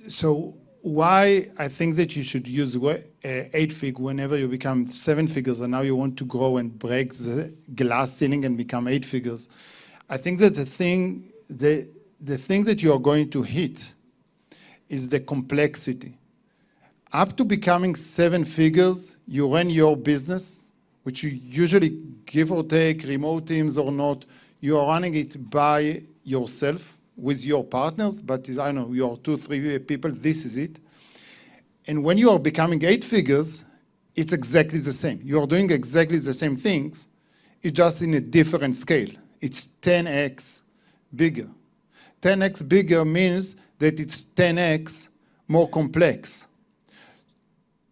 So why I think that you should use 8fig whenever you become 7 figures and now you want to grow and break the glass ceiling and become 8 figures. I think that the thing that you are going to hit is the complexity. Up to becoming 7 figures, you run your business, which you usually, give or take, remote teams or not, you are running it by yourself with your partners, but I don't know, you're 2-3 people, this is it. And when you are becoming 8 figures, it's exactly the same. You are doing exactly the same things, it's just in a different scale. It's 10x bigger. 10x bigger means that it's 10x more complex.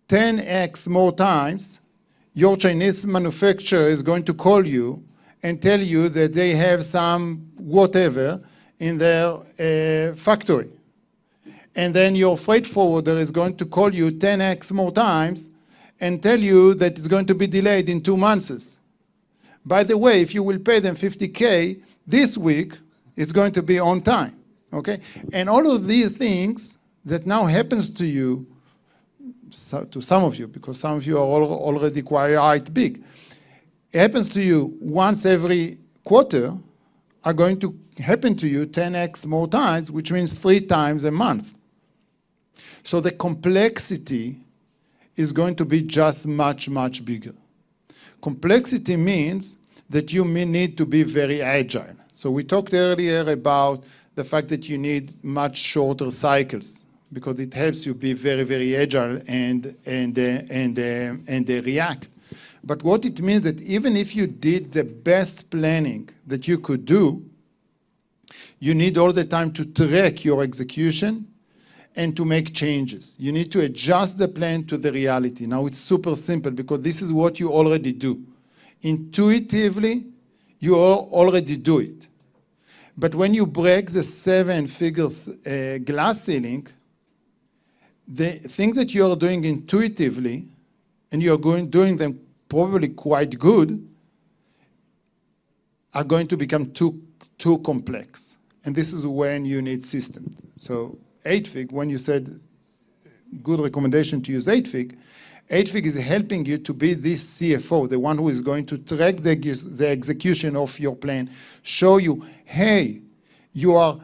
10x more times, your Chinese manufacturer is going to call you and tell you that they have some whatever in their factory. And then your freight forwarder is going to call you 10x more times and tell you that it's going to be delayed in 2 months. By the way, if you will pay them $50K this week, it's going to be on time, okay? And all of these things that now happens to you, to some of you, because some of you are already quite big, it happens to you once every quarter, are going to happen to you 10x more times, which means 3 times a month. So the complexity is going to be just much, much bigger. Complexity means that you may need to be very agile. So we talked earlier about the fact that you need much shorter cycles because it helps you be very, very agile and react. But what it means that even if you did the best planning that you could do, you need all the time to track your execution and to make changes. You need to adjust the plan to the reality. Now it's super simple because this is what you already do. Intuitively, you already do it. But when you break the 7 figures glass ceiling, the thing that you are doing intuitively, and you are doing them probably quite good, are going to become too complex. And this is when you need systems. So 8fig, when you said good recommendation to use 8fig, 8fig is helping you to be this CFO, the one who is going to track the execution of your plan, show you, hey, your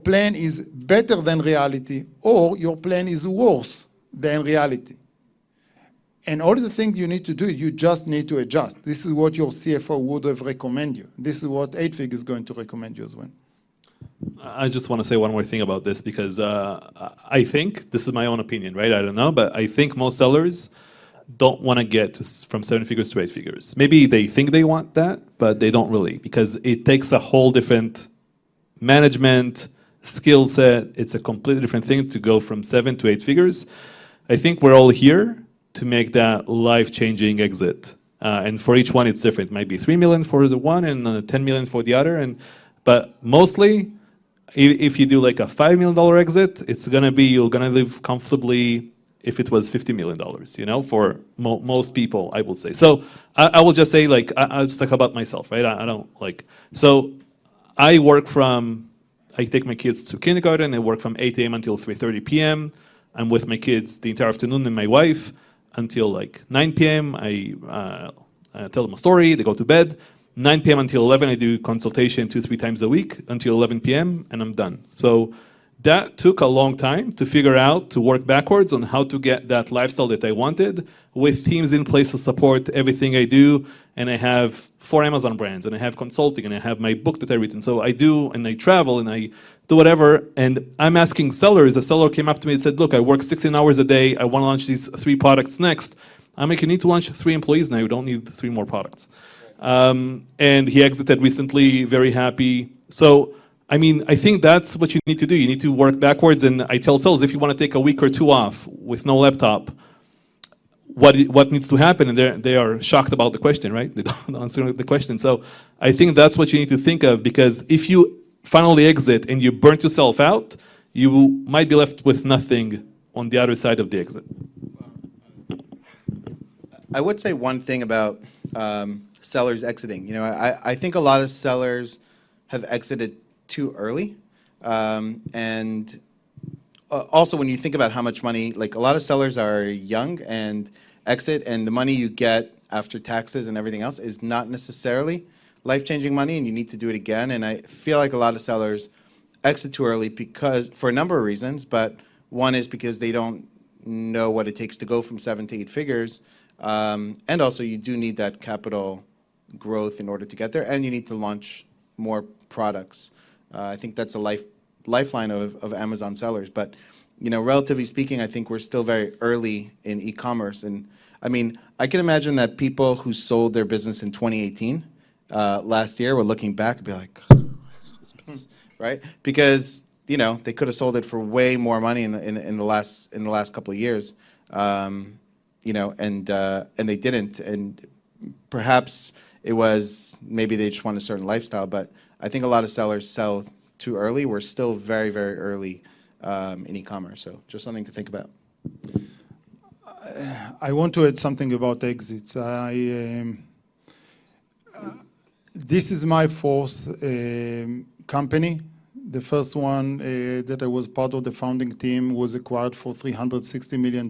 plan is better than reality, or your plan is worse than reality. And all the things you need to do, you just need to adjust. This is what your CFO would have recommended you. This is what 8fig is going to recommend you as well. I just want to say one more thing about this because I think, this is my own opinion, right? I don't know, but I think most sellers don't want to get from 7 figures to 8 figures. Maybe they think they want that, but they don't really, because it takes a whole different management, skill set. It's a completely different thing to go from 7 to 8 figures. I think we're all here to make that life-changing exit. And for each one, it's different. It might be 3 million for the one and 10 million for the other. But mostly, if you do like a $5 million exit, it's gonna be, you're gonna live comfortably if it was $50 million, you know, for most people, I will say. So I will just say, like, I'll just talk about myself, right? I don't like, so I take my kids to kindergarten. I work from 8 a.m. until 3:30 p.m. I'm with my kids the entire afternoon and my wife until like 9 p.m. I tell them a story, they go to bed. 9 p.m. until 11, I do consultation 2-3 times a week until 11 p.m. and I'm done. So that took a long time to figure out, to work backwards on how to get that lifestyle that I wanted with teams in place to support everything I do. And I have 4 Amazon brands and I have consulting and I have my book that I read. And so I do, and I travel and I do whatever. And I'm asking sellers, a seller came up to me and said, look, I work 16 hours a day. I want to launch these 3 products next. I'm like, you need to launch 3 employees now. You don't need 3 more products. And he exited recently, very happy. So, I mean, I think that's what you need to do. You need to work backwards. And I tell sellers, if you want to take a week or 2 off with no laptop, what needs to happen? And they are shocked about the question, right? They don't answer the question. So I think that's what you need to think of, because if you finally exit and you burnt yourself out, you might be left with nothing on the other side of the exit. I would say one thing about sellers exiting. You know, I think a lot of sellers have exited too early. And also when you think about how much money, like a lot of sellers are young and exit, and the money you get after taxes and everything else is not necessarily life-changing money, and you need to do it again. And I feel like a lot of sellers exit too early because, for a number of reasons, but one is because they don't know what it takes to go from 7 to 8 figures. And also you do need that capital growth in order to get there, and you need to launch more products. I think that's a lifeline of Amazon sellers. But, you know, relatively speaking, I think we're still very early in e-commerce. And I mean, I can imagine that people who sold their business in 2018 last year were looking back and be like, right? Because, you know, they could have sold it for way more money in the last couple of years. You know, and they didn't, and perhaps it was maybe they just want a certain lifestyle. But I think a lot of sellers sell too early. We're still very, very early in e-commerce, so just something to think about. I want to add something about exits. This is my 4th company. The first one that I was part of the founding team was acquired for $360 million.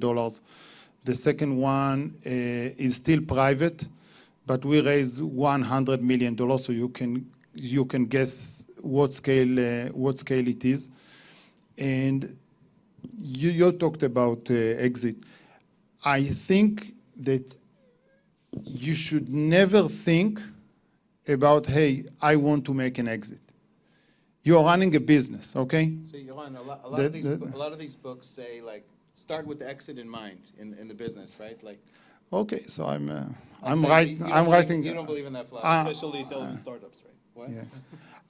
The second one is still private, but we raised $100 million, so you can guess what scale it is. And you talked about exit. I think that you should never think about, hey, I want to make an exit. You are running a business, okay? So Johan, a lot of these books say, like, start with the exit in mind in the business, right? Like, okay, so I'm writing. writing. You don't believe in that philosophy, Especially telling startups, right? what? Yeah.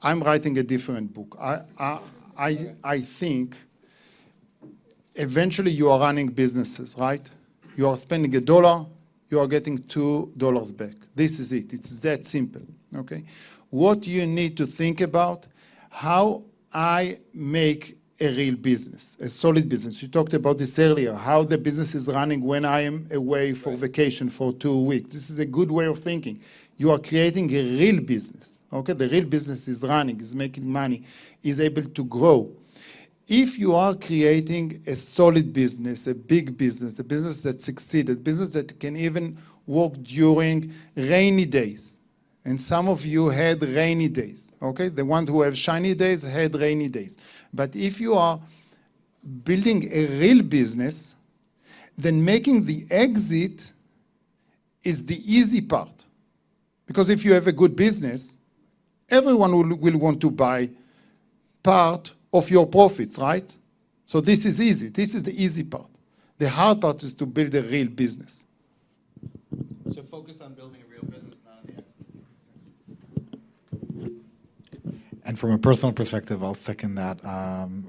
I'm writing a different book. I think eventually you are running businesses, right? You are spending $1, you are getting $2 back. This is it. It's that simple, okay? What you need to think about, how I make a real business, a solid business. You talked about this earlier, how the business is running when I am away for vacation for 2 weeks. This is a good way of thinking. You are creating a real business, okay? The real business is running, is making money, is able to grow. If you are creating a solid business, a big business, a business that succeeded, a business that can even work during rainy days, and some of you had rainy days, okay? The ones who have shiny days had rainy days. But if you are building a real business, then making the exit is the easy part. Because if you have a good business, everyone will want to buy part of your profits, right? So this is easy. This is the easy part. The hard part is to build a real business. So focus on building a real business, not on the exit. And from a personal perspective, I'll second that.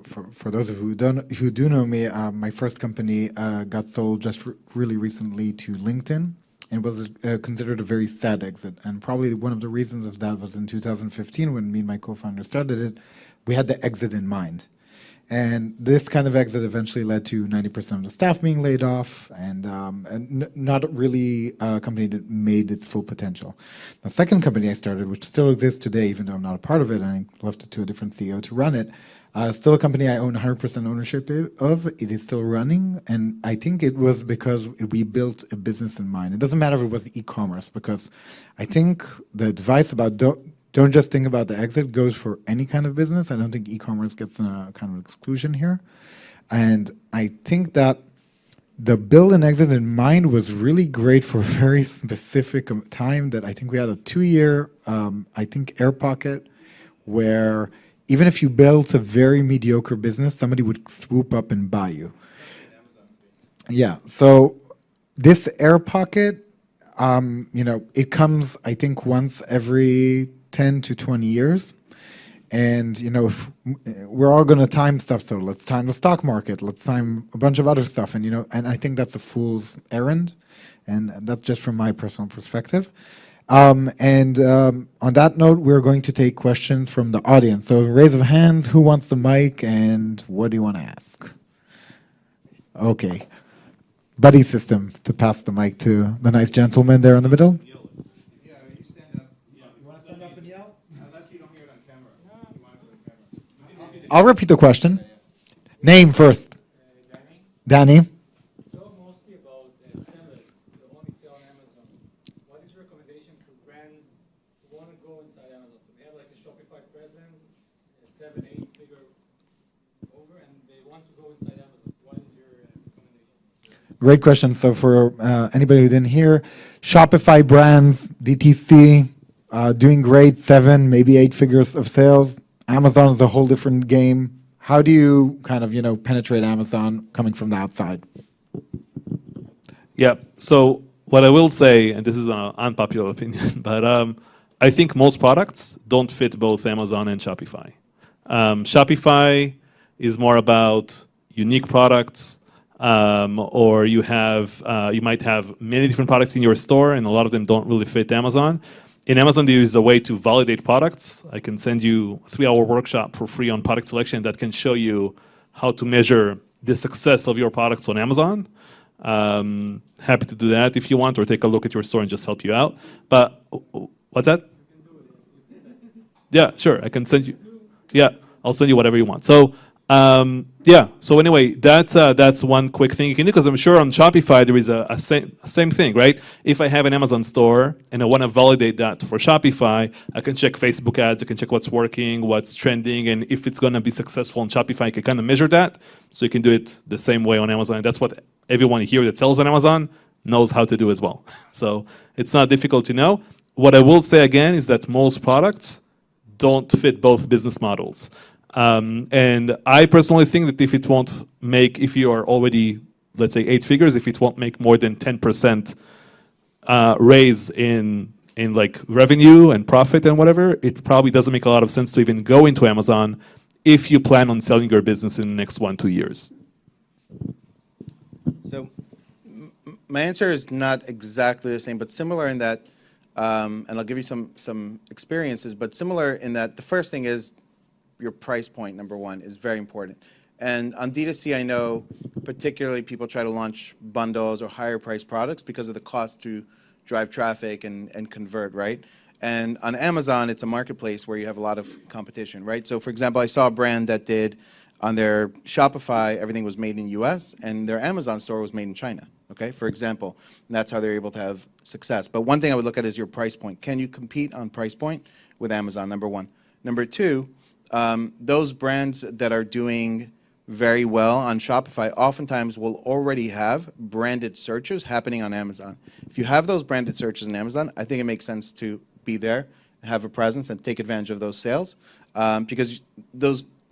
For those of you who do know me, my first company got sold just really recently to LinkedIn. and was considered a very sad exit. And probably one of the reasons of that was in 2015 when me and my co-founder started it, we had the exit in mind. And this kind of exit eventually led to 90% of the staff being laid off, and not really a company that made its full potential. The second company I started, which still exists today, even though I'm not a part of it, and I left it to a different CEO to run it, still a company I own 100% ownership of. It is still running, and I think it was because we built a business in mind. It doesn't matter if it was e-commerce, because I think the advice about don't just think about the exit goes for any kind of business. I don't think e-commerce gets a kind of exclusion here. And I think that the build and exit in mind was really great for a very specific time that I think we had a 2-year, I think, air pocket where even if you built a very mediocre business, somebody would swoop up and buy you. Yeah, so this air pocket, it comes, I think, once every 10 to 20 years. And, if we're all going to time stuff, so let's time the stock market, let's time a bunch of other stuff. And, and I think that's a fool's errand. And that's just from my personal perspective. On that note, we're going to take questions from the audience. So raise of hands, who wants the mic and what do you want to ask? Okay. Buddy system to pass the mic to the nice gentleman there in the middle. I'll repeat the question. Name first. Danny. Talk mostly about sellers who only sell on Amazon. What is your recommendation for brands who want to go inside Amazon? So they have like a Shopify presence, a 7-8 figure over, and they want to go inside Amazon. So what is your recommendation? Great question. So for anybody who didn't hear, Shopify brands, DTC, doing great, 7, maybe 8 figures of sales. Amazon is a whole different game. How do you kind of, penetrate Amazon coming from the outside? Yeah. So what I will say, and this is an unpopular opinion, but I think most products don't fit both Amazon and Shopify. Shopify is more about unique products, or you might have many different products in your store, and a lot of them don't really fit Amazon. In Amazon, there is a way to validate products. I can send you a 3-hour workshop for free on product selection that can show you how to measure the success of your products on Amazon. Happy to do that if you want, or take a look at your store and just help you out. But what's that? Yeah, sure. I can send you. Yeah, I'll send you whatever you want. So yeah. So anyway, that's one quick thing you can do, because I'm sure on Shopify there is a same thing, right? If I have an Amazon store and I want to validate that for Shopify, I can check Facebook ads, I can check what's working, what's trending, and if it's going to be successful on Shopify, I can kind of measure that. So you can do it the same way on Amazon. And that's what everyone here that sells on Amazon knows how to do as well. So it's not difficult to know. What I will say again is that most products don't fit both business models. And I personally think that if you are already, let's say, 8 figures, if it won't make more than 10% raise in like revenue and profit and whatever, it probably doesn't make a lot of sense to even go into Amazon if you plan on selling your business in the next 1-2 years. So my answer is not exactly the same, but similar in that, and I'll give you some experiences, but similar in that the first thing is your price point, number one, is very important. And on D2C, I know particularly people try to launch bundles or higher priced products because of the cost to drive traffic and convert, right? And on Amazon, it's a marketplace where you have a lot of competition, right? So for example, I saw a brand that did on their Shopify, everything was made in US, and their Amazon store was made in China, okay, for example. And that's how they're able to have success. But one thing I would look at is your price point. Can you compete on price point with Amazon, number one? Number two, those brands that are doing very well on Shopify oftentimes will already have branded searches happening on Amazon. If you have those branded searches on Amazon, I think it makes sense to be there, have a presence, and take advantage of those sales, because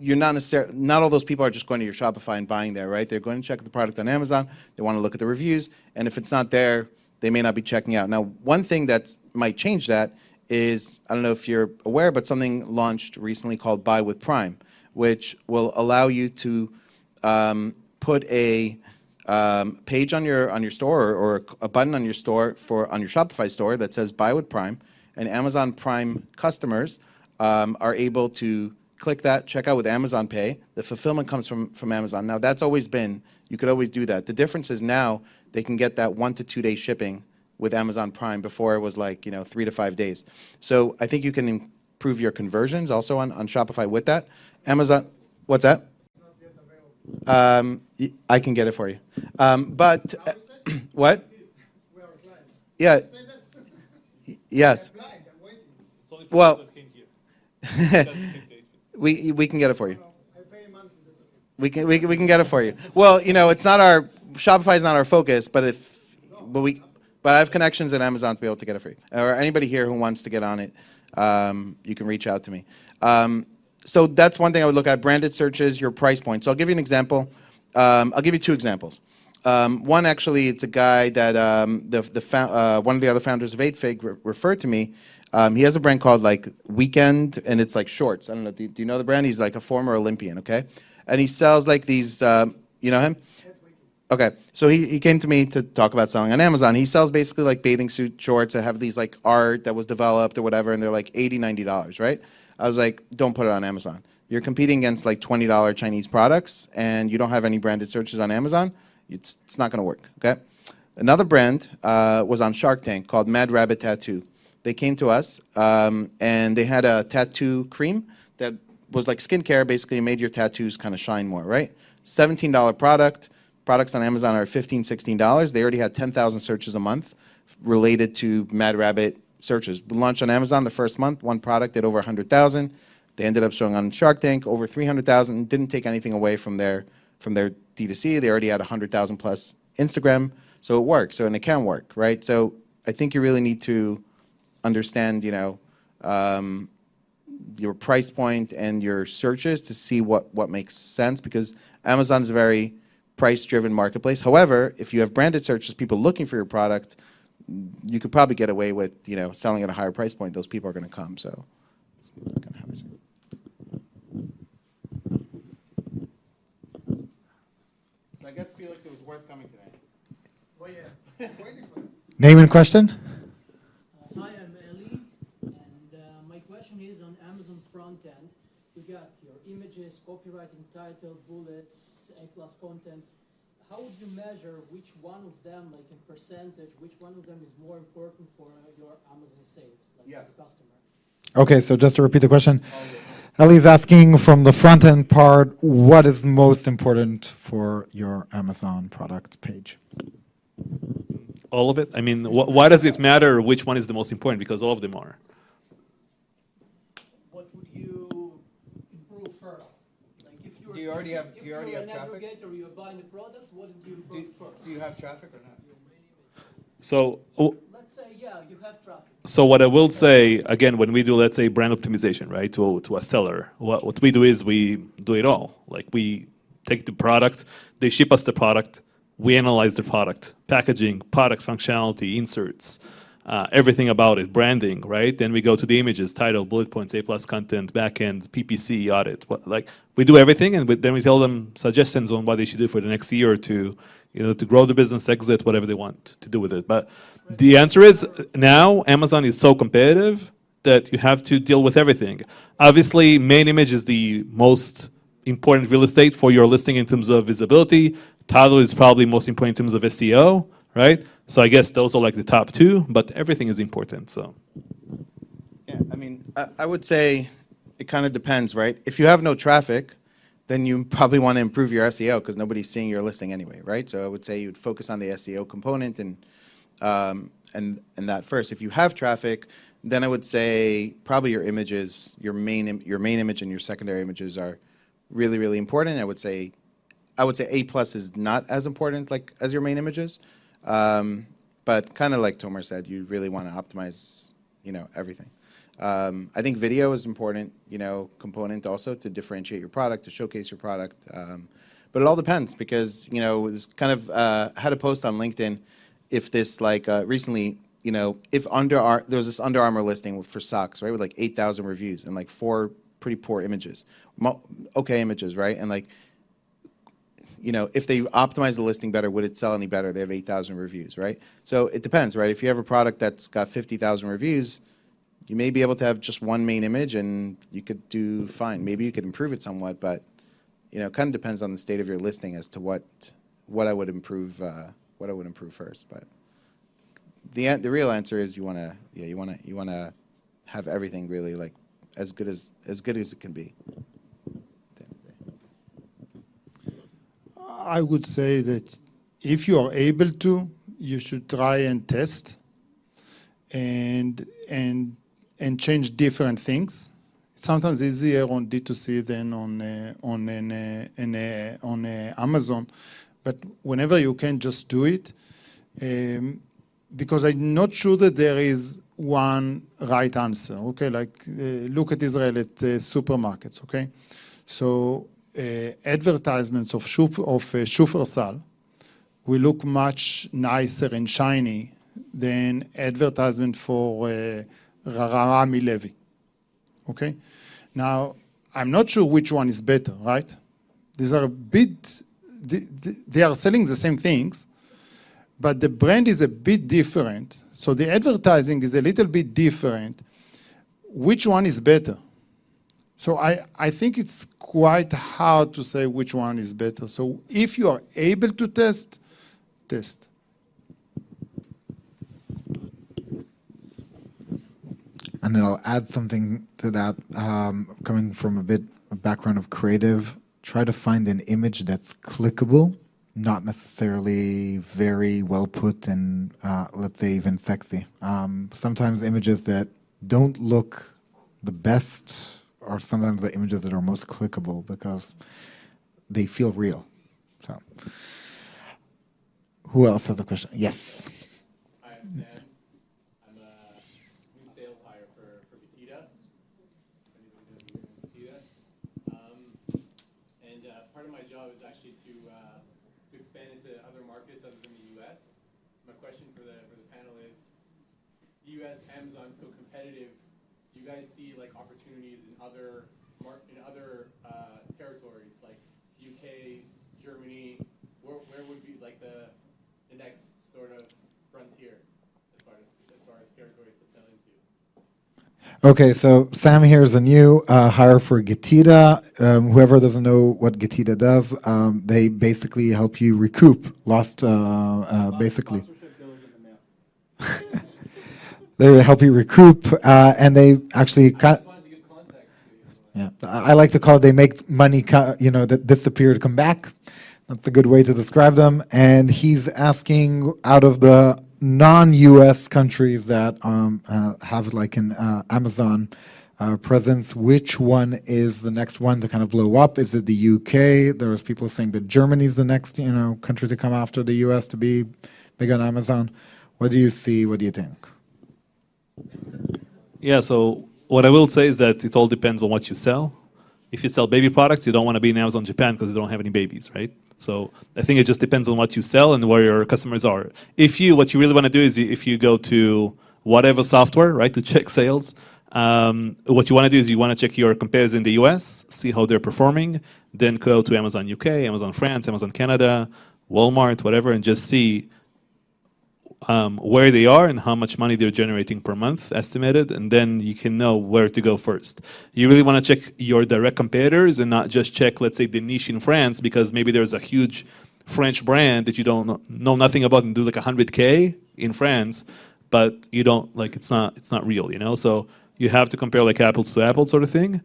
not all those people are just going to your Shopify and buying there, right? They're going to check the product on Amazon, they want to look at the reviews, and if it's not there, they may not be checking out. Now, one thing that might change that is, I don't know if you're aware, but something launched recently called Buy with Prime, which will allow you to put a page on your store or a button on your store on your Shopify store that says Buy with Prime, and Amazon Prime customers are able to click that, check out with Amazon Pay. The fulfillment comes from Amazon. Now that's always been, you could always do that. The difference is now they can get that 1 to 2 day shipping with Amazon Prime. Before it was like 3 to 5 days. So I think you can improve your conversions also on Shopify with that. Amazon, what's that? I can get it for you. But what? Yeah. Yes. Well, we can get it for you. We can get it for you. Well, it's not our Shopify is not our focus, but I have connections at Amazon to be able to get it for you. Or anybody here who wants to get on it, you can reach out to me. So that's one thing I would look at: branded searches, your price point. So I'll give you an example. I'll give you 2 examples. One, actually, it's a guy that one of the other founders of 8Fig referred to me. He has a brand called like Weekend, and it's like shorts. I don't know. Do you know the brand? He's like a former Olympian, okay? And he sells like these. You know him? Okay, so he came to me to talk about selling on Amazon. He sells basically like bathing suit shorts that have these like art that was developed or whatever, and they're like $80, $90, right? I was like, don't put it on Amazon. You're competing against like $20 Chinese products, and you don't have any branded searches on Amazon. It's not going to work, okay? Another brand was on Shark Tank called Mad Rabbit Tattoo. They came to us, and they had a tattoo cream that was like skincare, basically made your tattoos kind of shine more, right? $17 product. Products on Amazon are $15, $16. They already had 10,000 searches a month related to Mad Rabbit searches. We launched on Amazon the first month. One product did over 100,000. They ended up showing on Shark Tank over 300,000. Didn't take anything away from their D2C. They already had 100,000 plus Instagram. So it works. And it can work, right? So I think you really need to understand, your price point and your searches to see what makes sense, because Amazon is a very price-driven marketplace. However, if you have branded searches, people looking for your product, you could probably get away with, selling at a higher price point. Those people are going to come. So it's kind of how I see it. So I guess, Felix, it was worth coming today. Oh yeah. Name and question? Hi, I'm Eli, and my question is on Amazon front end. You got your images, copywriting, title, bullets, A+ content. How would you measure which one of them, like in percentage, which one of them is more important for your Amazon sales, like Yes. the customer? Okay, so just to repeat the question, Ellie's asking from the front end part, what is most important for your Amazon product page? All of it? I mean, why does it matter which one is the most important? Because all of them are. What would you improve first? Like if you're, Do you already have if you're an traffic? aggregator, you're buying a product, what would you improve first? Do you have traffic or not? So, Let's say, yeah, you have traffic. so what I will say, again, when we do, let's say, brand optimization, right, to a seller, what we do is we do it all. Like we take the product, they ship us the product, we analyze the product, packaging, product functionality, inserts, everything about it, branding, right? Then we go to the images, title, bullet points, A+ content, backend, PPC, audit. Like we do everything, and then we tell them suggestions on what they should do for the next year or two, to grow the business, exit, whatever they want to do with it. But the answer is now Amazon is so competitive that you have to deal with everything. Obviously, main image is the most important real estate for your listing in terms of visibility. Title is probably most important in terms of SEO, right? So I guess those are like the top 2, but everything is important. So Yeah, I mean, I would say it kind of depends, right? If you have no traffic, then you probably want to improve your SEO because nobody's seeing your listing anyway, right? So I would say you'd focus on the SEO component and that first. If you have traffic, then I would say probably your images, your main image and your secondary images are really, really important. I would say A+ is not as important like as your main images, but kind of like Tomer said, you really want to optimize, everything. I think video is important, component also to differentiate your product, to showcase your product. But it all depends because, it's kind of had a post on LinkedIn. If this recently, if there was this Under Armour listing for socks, right, with like 8,000 reviews and like 4 pretty poor images, okay images, right, and like if they optimize the listing better, would it sell any better? They have 8,000 reviews, right? So it depends, right? If you have a product that's got 50,000 reviews, you may be able to have just one main image and you could do fine. Maybe you could improve it somewhat, but it kind of depends on the state of your listing as to what I would improve first. But the real answer is you want to have everything really like as good as it can be. I would say that if you are able to, you should try and test and change different things. It's sometimes easier on D2C than on Amazon, but whenever you can, just do it. Because I'm not sure that there is one right answer. Okay, like look at Israel at supermarkets. Okay, so. Advertisements of Shufersal will look much nicer and shiny than advertisement for Rami Levy. Okay? Now, I'm not sure which one is better, right? These are they are selling the same things, but the brand is a bit different. So the advertising is a little bit different. Which one is better? So I think it's quite hard to say which one is better. So if you are able to test. And I'll add something to that, coming from a background of creative. Try to find an image that's clickable, not necessarily very well put and, let's say, even sexy. Sometimes images that don't look the best are sometimes the images that are most clickable because they feel real. So, who else has a question? Yes. Hi, I'm Sam. I'm a new sales hire for Getida. And part of my job is actually to expand into other markets other than the U.S. So my question for the panel is: the U.S. Amazon so competitive. Do you guys see like opportunities in other territories like UK, Germany? Where would be like the next sort of frontier as far as territories to sell into? Okay, so Sam here is a new hire for Getida. Whoever doesn't know what Getida does, they basically help you recoup lost, basically. Sponsorship goes in the mail. They help you recoup, and they actually Wanted to give context to you. Yeah, I like to call it they make money, that disappear to come back. That's a good way to describe them. And he's asking, out of the non-US countries that have like an Amazon presence, which one is the next one to kind of blow up? Is it the UK? There's people saying that Germany is the next, country to come after the US to be big on Amazon. What do you see? What do you think? Yeah, so what I will say is that it all depends on what you sell. If you sell baby products, you don't want to be in Amazon Japan because you don't have any babies, right? So I think it just depends on what you sell and where your customers are. What you really want to do is if you go to whatever software, right, to check sales, what you want to do is you want to check your competitors in the US, see how they're performing, then go to Amazon UK, Amazon France, Amazon Canada, Walmart, whatever, and just see where they are and how much money they're generating per month estimated, and then you can know where to go first. You really want to check your direct competitors and not just check, let's say, the niche in France, because maybe there's a huge French brand that you don't know nothing about and do like 100K in France, but you don't, like, it's not real, So you have to compare like apples to apples sort of thing.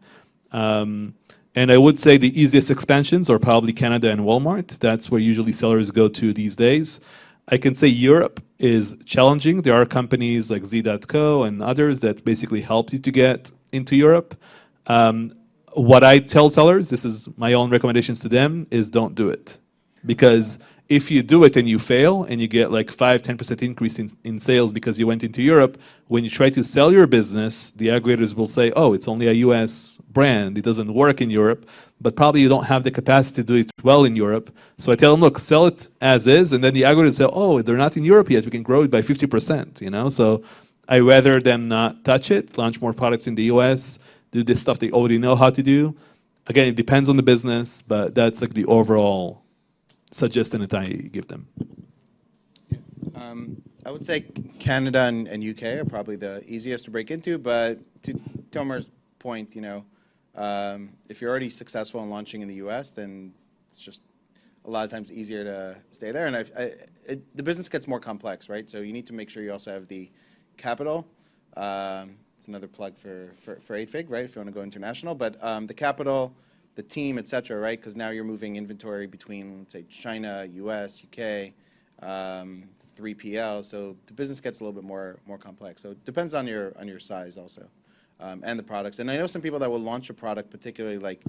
And I would say the easiest expansions are probably Canada and Walmart. That's where usually sellers go to these days. I can say Europe is challenging. There are companies like Z.co and others that basically help you to get into Europe. What I tell sellers, this is my own recommendations to them, is don't do it. Because if you do it and you fail and you get like 5-10% increase in sales because you went into Europe, when you try to sell your business, the aggregators will say, oh, it's only a US brand, it doesn't work in Europe, but probably you don't have the capacity to do it well in Europe. So I tell them, look, sell it as is, and then the aggregators say, oh, they're not in Europe yet, we can grow it by 50%, So I rather them not touch it, launch more products in the US, do this stuff they already know how to do. Again, it depends on the business, but that's like the overall suggestion that I give them? I would say Canada and UK are probably the easiest to break into, but to Tomer's point, if you're already successful in launching in the US, then it's just a lot of times easier to stay there. And the business gets more complex, right? So you need to make sure you also have the capital. It's another plug for 8Fig, right? If you want to go international, but the capital, the team, et cetera, right? Because now you're moving inventory between, say, China, US, UK, 3PL. So the business gets a little bit more complex. So it depends on your size also, and the products. And I know some people that will launch a product, particularly like,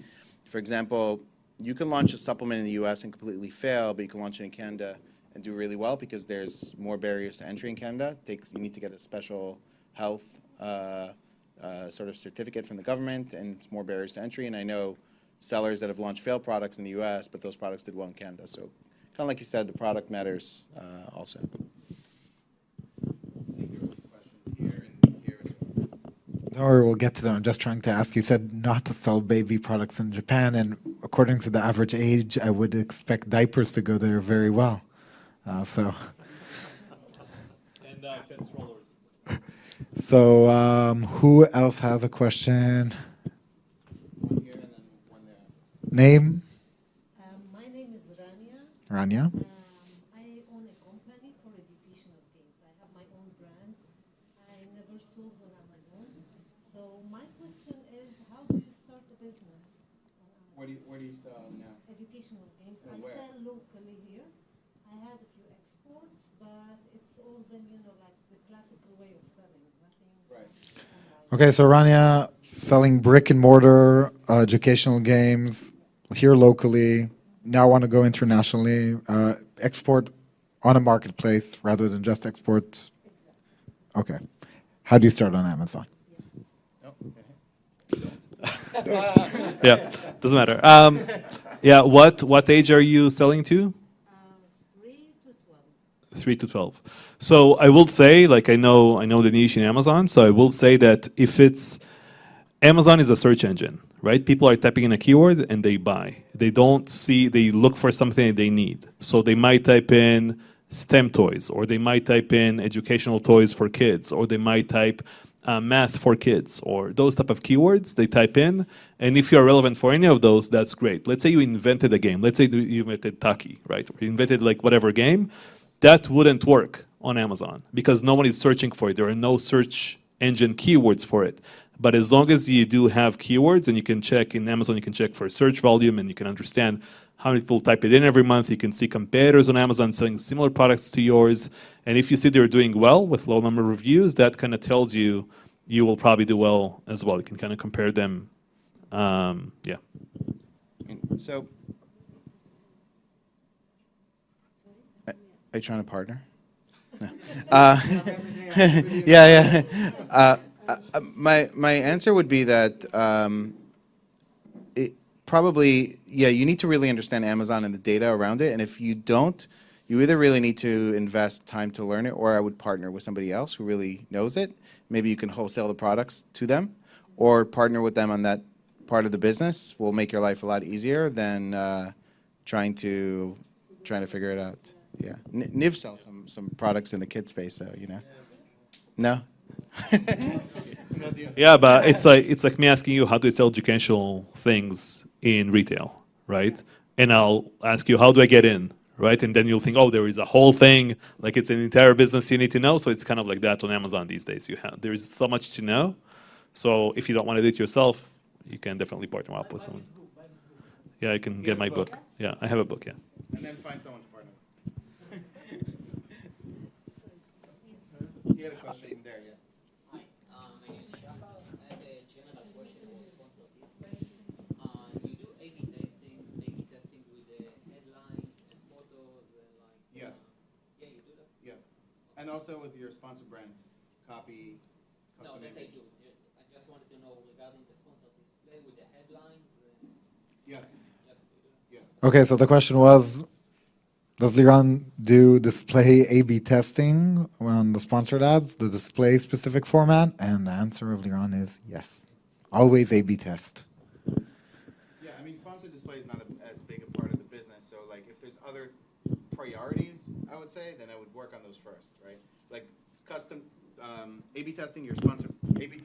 for example, you can launch a supplement in the US and completely fail, but you can launch it in Canada and do really well because there's more barriers to entry in Canada. You need to get a special health sort of certificate from the government, and it's more barriers to entry. And I know sellers that have launched failed products in the US, but those products did well in Canada. So kind of like you said, the product matters also. I think there were some questions here and here as well. Don't worry, we'll get to them. I'm just trying to ask. You said not to sell baby products in Japan, and according to the average age, I would expect diapers to go there very well. And fence rollers. So who else has a question? One here and then one there. Name? My name is Rania. Rania. I own a company for educational games. I have my own brand. I never sold on Amazon. So my question is, how do you start a business on Amazon? Where do you sell now? Educational games. And I where? sell locally here. I had a few exports, but it's all been, like the classical way of selling. Nothing Right. online. Okay, so Rania, selling brick and mortar educational games here locally. Now want to go internationally, export on a marketplace rather than just export. Okay. How do you start on Amazon? Yeah, doesn't matter. Yeah, what age are you selling to? 3 to 12. 3 to 12. So I will say, like I know the niche in Amazon, so I will say that if it's Amazon is a search engine, right? People are typing in a keyword and they buy. They look for something they need. So they might type in STEM toys, or they might type in educational toys for kids, or they might type math for kids, or those type of keywords they type in. And if you're relevant for any of those, that's great. Let's say you invented a game. Let's say you invented Taki, right? Or you invented like whatever game. That wouldn't work on Amazon because no one is searching for it. There are no search engine keywords for it. But as long as you do have keywords, and you can check in Amazon, you can check for search volume, and you can understand how many people type it in every month. You can see competitors on Amazon selling similar products to yours. And if you see they're doing well with low number of reviews, that kind of tells you you will probably do well as well. You can kind of compare them. Yeah. So, are you trying to partner? No. Yeah. My answer would be that you need to really understand Amazon and the data around it. And if you don't, you either really need to invest time to learn it, or I would partner with somebody else who really knows it. Maybe you can wholesale the products to them, or partner with them on that part of the business. Will make your life a lot easier than trying to figure it out. Yeah, Niv sells some products in the kid space, so No. Yeah, but it's like me asking you how do I sell educational things in retail, right? And I'll ask you how do I get in, right? And then you'll think, oh, there is a whole thing, like it's an entire business you need to know. So it's kind of like that on Amazon these days. There is so much to know. So if you don't want to do it yourself, you can definitely partner up with someone. Yeah, I can get my book. Yeah, I have a book. Yeah. And then find someone to partner with. You had a question there, yes. Hi, my name is Shahar. I have a general question or sponsor display. You do A/B testing with the headlines and photos and like. Yes. Yeah, you do that. Yes. And also with your sponsor brand, copy, No, custom that I image. do. I just wanted to know regarding the sponsor display with the headlines. Yes. Yes, you do. Yes. Okay, so the question was, does Liran do display A/B testing on the sponsored ads, the display specific format? And the answer of Liran is yes. Always A/B test. Yeah, I mean, sponsored display is not as big a part of the business. So, like, if there's other priorities, I would say, then I would work on those first, right? Like custom A/B testing your sponsor, A/B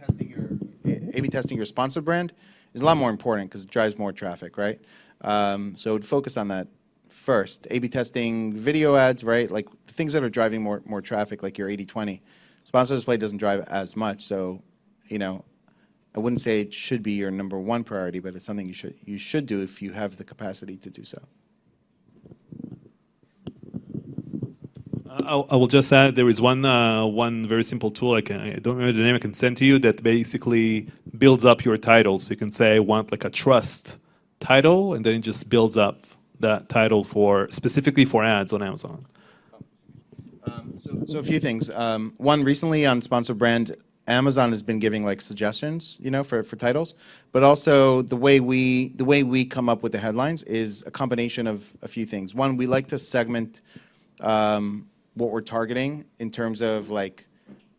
testing your sponsor brand is a lot more important because it drives more traffic, right? So I would focus on that first. A/B testing video ads, right? Like the things that are driving more traffic, like your 80/20. Sponsor display doesn't drive as much, so I wouldn't say it should be your number one priority, but it's something you should do if you have the capacity to do so. I will just add there is one very simple tool I don't remember the name, I can send to you, that basically builds up your titles. So you can say I want like a trust title, and then it just builds up that title specifically for ads on Amazon. So a few things. One, recently on Sponsor Brand, Amazon has been giving like suggestions, for titles, but also the way we come up with the headlines is a combination of a few things. One, we like to segment what we're targeting in terms of like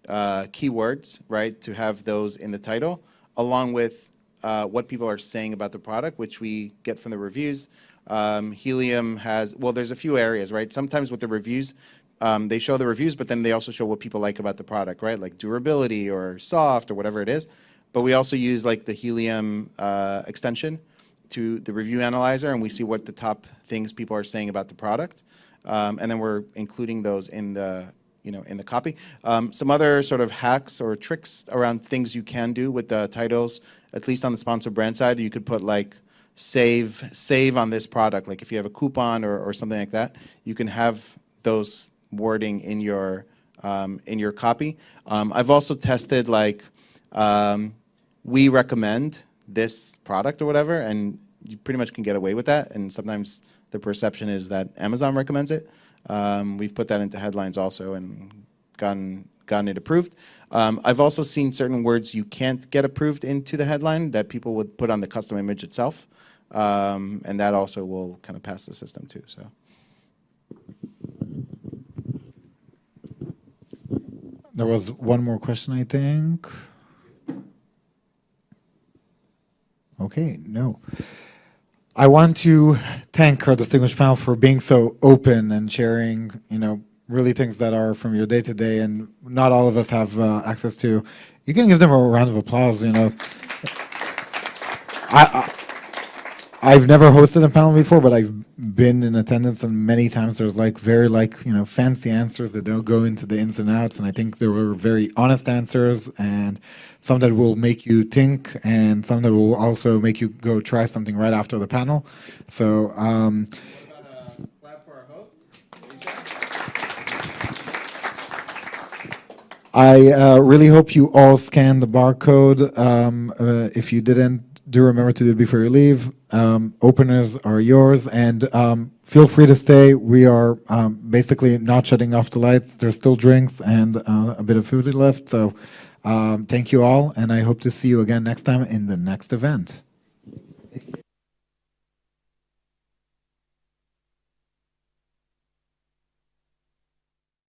keywords, right? To have those in the title, along with what people are saying about the product, which we get from the reviews. Helium has, well, there's a few areas, right? Sometimes with the reviews, they show the reviews, but then they also show what people like about the product, right? Like durability or soft or whatever it is. But we also use like the Helium extension to the review analyzer, and we see what the top things people are saying about the product. And then we're including those in the copy. Some other sort of hacks or tricks around things you can do with the titles, at least on the sponsor brand side, you could put like save on this product. Like if you have a coupon or something like that, you can have those wording in your copy. I've also tested like we recommend this product or whatever, and you pretty much can get away with that. And sometimes the perception is that Amazon recommends it. We've put that into headlines also and gotten it approved. I've also seen certain words you can't get approved into the headline that people would put on the custom image itself. And that also will kind of pass the system too. So. There was one more question, I think. Okay, no. I want to thank our distinguished panel for being so open and sharing, really things that are from your day-to-day and not all of us have access to. You can give them a round of applause, I've never hosted a panel before, but I've been in attendance, and many times there's very fancy answers that don't go into the ins and outs, and I think there were very honest answers, and some that will make you think, and some that will also make you go try something right after the panel. So. What about a clap for our host? I really hope you all scan the barcode. If you didn't, do remember to do it before you leave. Openers are yours, and feel free to stay. We are basically not shutting off the lights. There's still drinks and a bit of food left. So thank you all, and I hope to see you again next time in the next event.